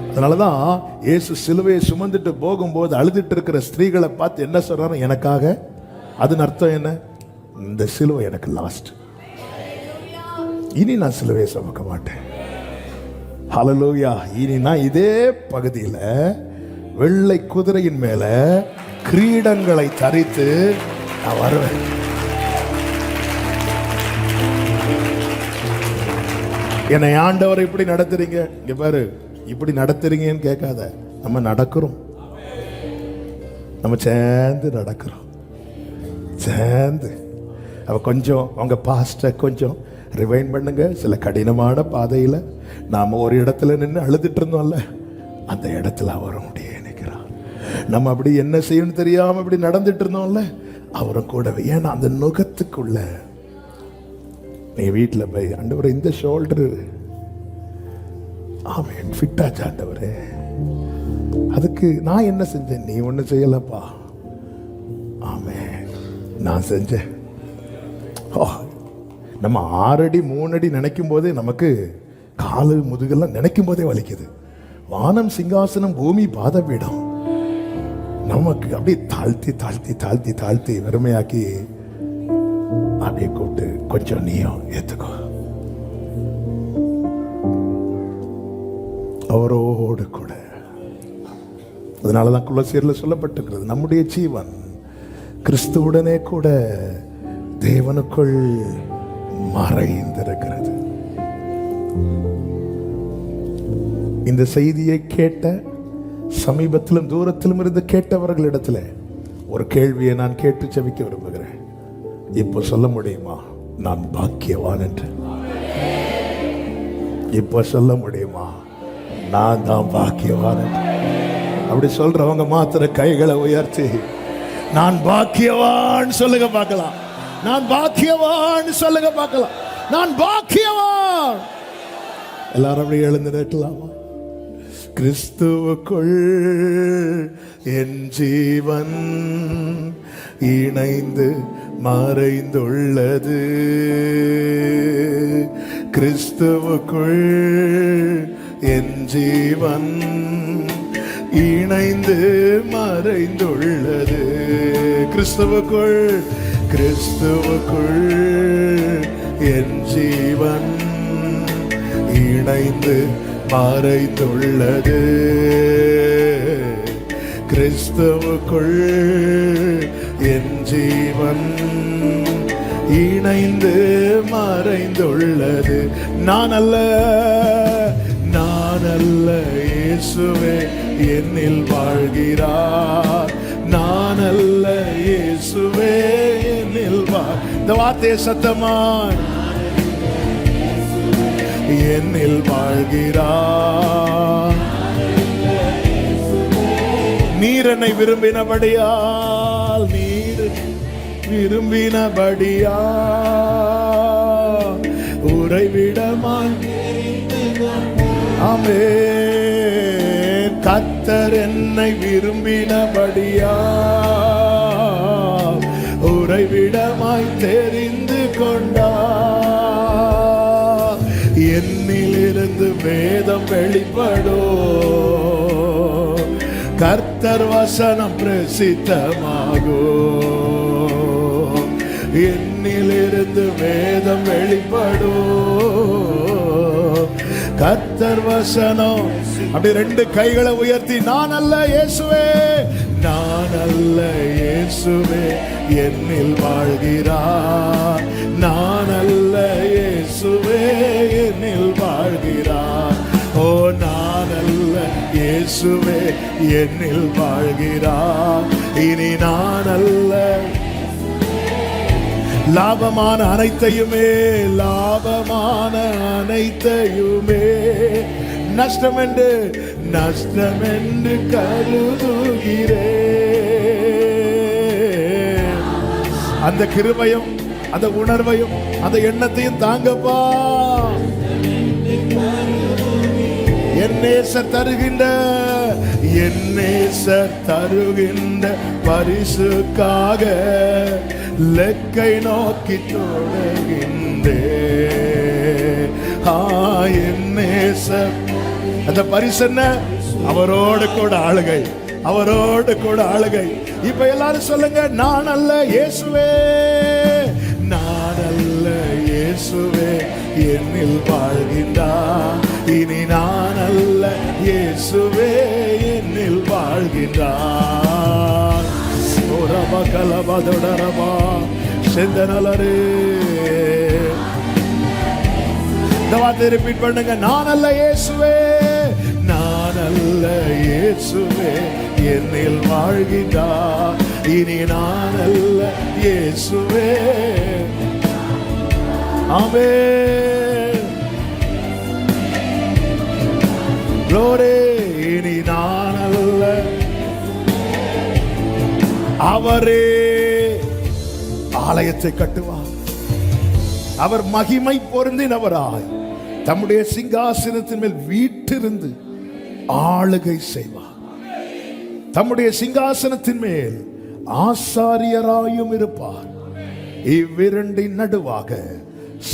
அதனாலதான் இயேசு சிலுவையை சுமந்துட்டு போகும்போது அழுதுட்டு இருக்கிற ஸ்திரீகளை பார்த்து என்ன சொல்றாரு? எனக்காக. அதன் அர்த்தம் என்ன? இந்த சிலுவை எனக்கு லாஸ்ட், இனி நான் சிலுவையை சுமக்க மாட்டேன். ஹல்லேலூயா. இனி நான் இதே பகுதியில் வெள்ளை குதிரையின் மேல கிரீடங்களை தரித்து நான் வருவேன். என்னை ஆண்டவர் இப்படி நடத்துறீங்க, இங்க பாரு, இப்படி நடத்துறீங்கன்னு கேட்காத. நம்ம நடக்கிறோம், நம்ம சேர்ந்து நடக்கிறோம், சேர்ந்து. அவ கொஞ்சம் அவங்க பாஸ்ட கொஞ்சம் ரிவைண்ட் பண்ணுங்க. சில கடினமான பாதையில நாம ஒரு இடத்துல நின்று அழுதுட்டு இருந்தோம்ல, அந்த இடத்துல அவரும் முடிய நிற்கிறார். நம்ம அப்படி என்ன செய்யணும் தெரியாம இப்படி நடந்துட்டு இருந்தோம்ல, அவரும் கூடவே. ஏன்னா அந்த நுகத்துக்குள்ள நீ வீட்டுல போய், ஆண்டவரே இந்த ஷோல்டரு ஆமென் ஃபிட்டாச்சு ஆண்டவரே, அதுக்கு நான் என்ன செஞ்சேன்? நீ ஒன்னும் செய்யலப்பா. ஆமென், நான் செஞ்சேன். நம்ம 6 அடி 3 அடி நினைக்கும் போதே நமக்கு காலு முதுகெல்லாம் நினைக்கும் போதே வலிக்குது. வானம் சிங்காசனம், பூமி பாதபீடம். நமக்கு அப்படியே தாழ்த்தி தாழ்த்தி தாழ்த்தி தாழ்த்தி வெறுமையாக்கி அப்படியே கூப்பிட்டு, கொஞ்சம் நீயும் ஏத்துக்கோ, அவரோடு கூட. அதனாலதான் கொலோசியர்ல சொல்லப்பட்டிருக்கிறது, நம்முடைய ஜீவன் கிறிஸ்துவுடனே கூட தேவனுக்குள் மறைந்திருக்கிறது. இந்த செய்தியை கேட்ட சமீபத்திலும் தூரத்திலும் இருந்து கேட்டவர்களிடத்துல ஒரு கேள்வியை நான் கேட்டு ஜெபிக்க விரும்புகிறேன். இப்போ சொல்ல முடியுமா நான் பாக்கியவான் என்று? இப்போ சொல்ல முடியுமா நான் தான் பாக்கியவான் என்று? அப்படி சொல்றவங்க மாத்திர கைகளை உயர்த்தி நான் பாக்கியவான் சொல்லுங்க பார்க்கலாம். நான் பாக்கியவான் சொல்லுங்க பார்க்கலாம். நான் பாக்கியவான். எல்லாரும் அப்படி எழுந்து நிற்கலாமா? கிறிஸ்துவுக்குள் என் ஜீவன் இணைந்து மறைந்துள்ளது. கிறிஸ்துவுக்குள் என் ஜீவன் இணைந்து மறைந்துள்ளது. கிறிஸ்துவுக்குள், கிறிஸ்துவுக்குள் என் ஜீவன் இணைந்து மறைந்துள்ளது. கிறிஸ்துவுக்குள் என் ஜீவன் இணைந்து மறைந்துள்ளது. நான் அல்ல, நான் அல்ல, இயேசுவே என்னில் வாழ்கிறார். நான் அல்ல, இயேசுவே என்னில் இந்த வார்த்தை சத்தமாய் என்னில் வாழ்கிறார். நீர் என்னை விரும்பினபடியால், நீர் விரும்பினபடியால் உறைவிடமாய். ஆமென். கர்த்தர் என்னை விரும்பினபடியால் உறைவிடமாய் தெரிந்து கொண்டார். என்னிலிருந்து வேதம் வெளிப்படும், கர்த்தர் வசனம் பிரசித்தமாகும். என்னிலிருந்து வேதம் வெளிப்படும், கர்த்தர் வசனம். அப்படி ரெண்டு கைகளை உயர்த்தி, நான் அல்ல இயேசுவே, நான் அல்ல இயேசுவே என்னில் வாழ்கிறார். நான் அல்ல இயேசுவே என்னில் வாழ்கிறார். ஓ, நான் அல்ல இயேசுவே என்னில் வாழ்கிறார். இனி நான் அல்ல. லாபமான அனைத்தையுமே, லாபமான அனைத்தையுமே நஷ்டம் என்று கருதுகிறேன். அந்த கிருபையும் அந்த உணர்வையும் அந்த எண்ணத்தையும் தாங்கப்பா. என் நேசர் தருகின்ற பரிசுக்காக லெக்கை நோக்கி தொடர்கின்றேன். என் நேசர், அந்த பரிசு என்ன? அவரோடு கூட ஆளுகை, அவரோடு கூட ஆளுகை. இப்ப எல்லாரும் சொல்லுங்க, நான் அல்ல இயேசுவே, நான் அல்ல இயேசுவே என்னில் வாழ்கின்றார். இனி நான் அல்ல இயேசுவே என்னில் வாழ்கின்றார். ஓரபா கலபா தொடரபா செந்தனலரே. இந்த வார்த்தை ரிப்பீட் பண்ணுங்க, நான் அல்ல இயேசுவே, நான் அல்ல இயேசுவே என்னில் வாழ்கின்றார். இனி நான் அல்ல இயேசுவே. ஆமென். glory. இனி நான் அல்ல, அவரே ஆலயத்தை கட்டுவார். அவர் மகிமை பொருந்தினவராய் தம்முடைய சிங்காசனத்தின் மேல் வீற்றிருந்து ஆளுகை செய்வார். தம்முடைய சிங்காசனத்தின் மேல் ஆசாரியராயும் இருப்பார். இவ்விரண்டின் நடுவாக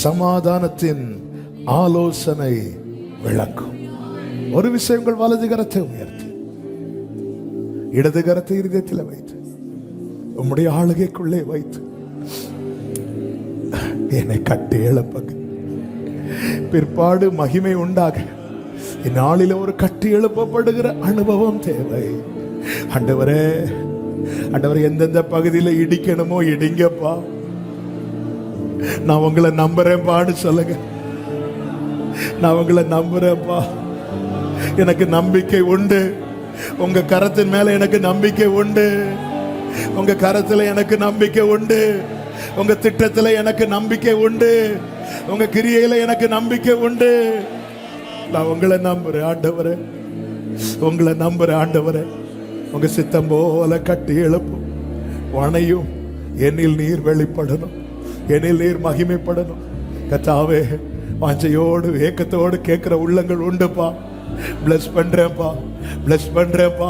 சமாதானத்தின் ஆலோசனை விளக்கும். ஒரு விஷயம், உங்கள் வலது கரத்தை உயர்த்தி இடது கரத்தை இருதயத்தில் வைத்து உம்முடைய ஆளுகைக்குள்ளே வைத்து என்னை கட்டி எழுப்புங்க. பிற்பாடு மகிமை உண்டாக இந்நாளில ஒரு கட்டி எழுப்பப்படுகிற அனுபவம் தேவை. ஆண்டவரே, ஆண்டவரே, எந்தெந்த பகுதியில இடிக்கணுமோ இடிங்கப்பா. நான் உங்களை நம்புறேன் பாடு சொல்லுங்க. நான் உங்களை நம்புறேன்ப்பா. எனக்கு நம்பிக்கை உண்டு. உங்க கரத்தின் மேல எனக்கு நம்பிக்கை உண்டு. உங்க கரத்துல எனக்கு நம்பிக்கை உண்டு. உங்க திட்டத்துல எனக்கு நம்பிக்கை உண்டு. உங்க கிரியையில எனக்கு நம்பிக்கை உண்டு. நான் உங்களை நம்புறேன் ஆண்டவரே, உங்களை நம்புறேன் ஆண்டவரே. உங்க சித்தம் போல கட்டி எழுப்பும் வனையும் என்னில் நீர் வெளிப்படணும், என்னில் நீர் மகிமைப்படணும். கர்த்தாவே, வாஞ்சையோடு ஏக்கத்தோடு கேட்கிற உள்ளங்கள் உண்டுப்பா. Plus பண்றேன்ப்பா, plus பண்றேன்ப்பா.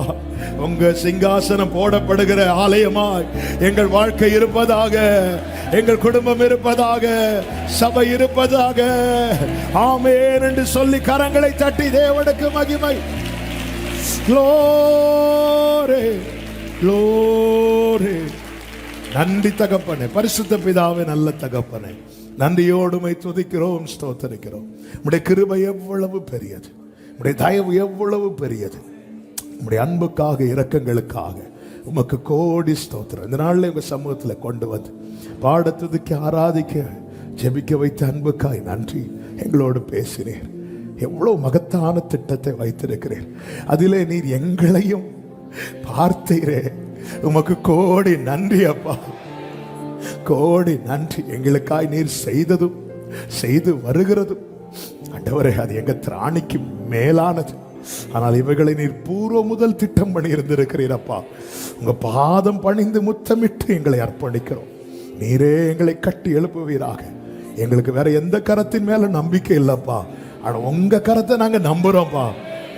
உங்க சிங்காசனம் போடப்படுகிற ஆலயமாய் எங்கள் வாழ்க்கை இருப்பதாக, எங்கள் குடும்பம் இருப்பதாக, சபை இருப்பதாக. ஆமென் என்று சொல்லி கரங்களை தட்டி தேவனுக்கு மகிமை. glory, glory. நன்றி தகப்பனே, பரிசுத்த பிதாவே, நல்ல தகப்பனே, நன்றியோடுமை துதிக்கிறோம், ஸ்தோத்தரிக்கிறோம். உம்முடைய கிருபை எவ்வளவு பெரியது, உம்முடைய தயவு எவ்வளவு பெரியது. உம்முடைய அன்புக்காக, இரக்கங்களுக்காக உமக்கு கோடி ஸ்தோத்திரம். இந்த நாளில் உங்க சமூகத்தில் கொண்டு வந்து பாட, துதிக்க, ஆராதிக்க, ஜெபிக்க வைத்த அன்புக்காய் நன்றி. எங்களோடு பேசினீர். எவ்வளவு மகத்தான திட்டத்தை வைத்திருக்கிறீர். அதிலே நீர் எங்களையும் பார்த்தீரே. உமக்கு கோடி நன்றி அப்பா, கோடி நன்றி. எங்களுக்காய் நீர் செய்ததும் செய்து வருகிறதும் ஆண்டவரே, அது எங்க திராணிக்கு மேலானது. ஆனால் இவைகளை நீர் பூர்வ முதல் திட்டம் பண்ணி இருந்திருக்கிறீரப்பா. உங்க பாதம் பணிந்து முத்தமிட்டு எங்களை அர்ப்பணிக்கிறோம். நீரே எங்களை கட்டி எழுப்புவீராக. எங்களுக்கு வேற எந்த கரத்தின் மேல நம்பிக்கை இல்லப்பா, ஆனா உங்க கரத்தை நாங்க நம்புறோம்ப்பா.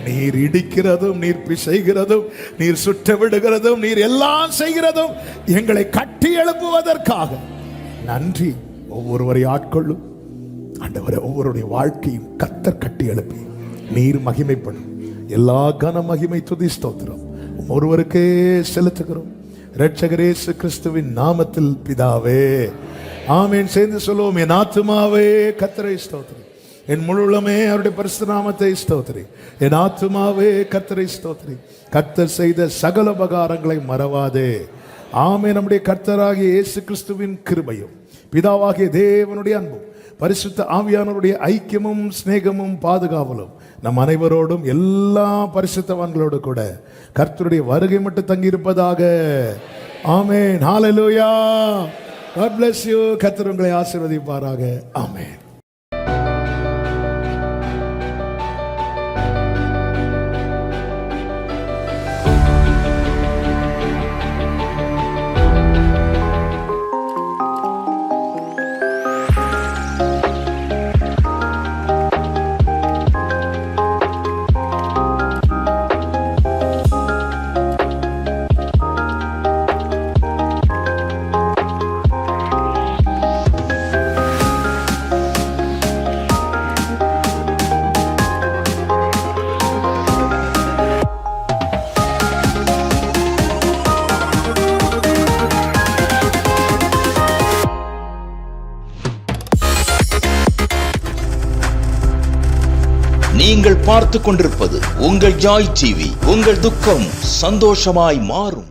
நீர் இடிக்கிறதும், நீர் பிசைகிறதும், நீர் சுட்ட விடுகிறதும், நீர் எல்லாம் செய்கிறதும் எங்களை கட்டி எழுப்புவதற்காக நன்றி. ஒவ்வொருவரை ஆட்கொள்ளும் ஆண்டவரே. ஒவ்வொருடைய வாழ்க்கையும் கர்த்தர் கட்டி எழுப்பி நீர் மகிமைப்படும். எல்லா கன மகிமை துதி ஸ்தோத்திரம் ஒருவருக்கே செலுத்துகிறோம். இரட்சகர் இயேசு கிறிஸ்துவின் நாமத்தில் பிதாவே, ஆமென். சேர்ந்து சொல்லுவோம். என் ஆத்துமாவே கர்த்தரை ஸ்தோத்திரி, என் முழுமே அவருடைய பரிசுத்த நாமத்தை ஸ்தோத்திரி. என் ஆத்துமாவே கர்த்தரை ஸ்தோத்திரி, கர்த்தர் செய்த சகல உபகாரங்களை மறவாதே. ஆமென். நம்முடைய கர்த்தராகிய இயேசு கிறிஸ்துவின் கிருபையும், பிதாவாகிய தேவனுடைய அன்பும், பரிசுத்த ஆவியானவருடைய ஐக்கியமும் சிநேகமும் பாதுகாவலும் நம் அனைவரோடும் எல்லா பரிசுத்தவான்களோடு கூட கர்த்தருடைய வருகை மட்டும் தங்கி இருப்பதாக. ஆமென். ஹல்லேலூயா. God bless you. கர்த்தர் உங்களை ஆசீர்வதிப்பாராக. ஆமென். நீங்கள் பார்த்துக் கொண்டிருப்பது உங்கள் ஜாய் டிவி. உங்கள் துக்கம் சந்தோஷமாய் மாறும்.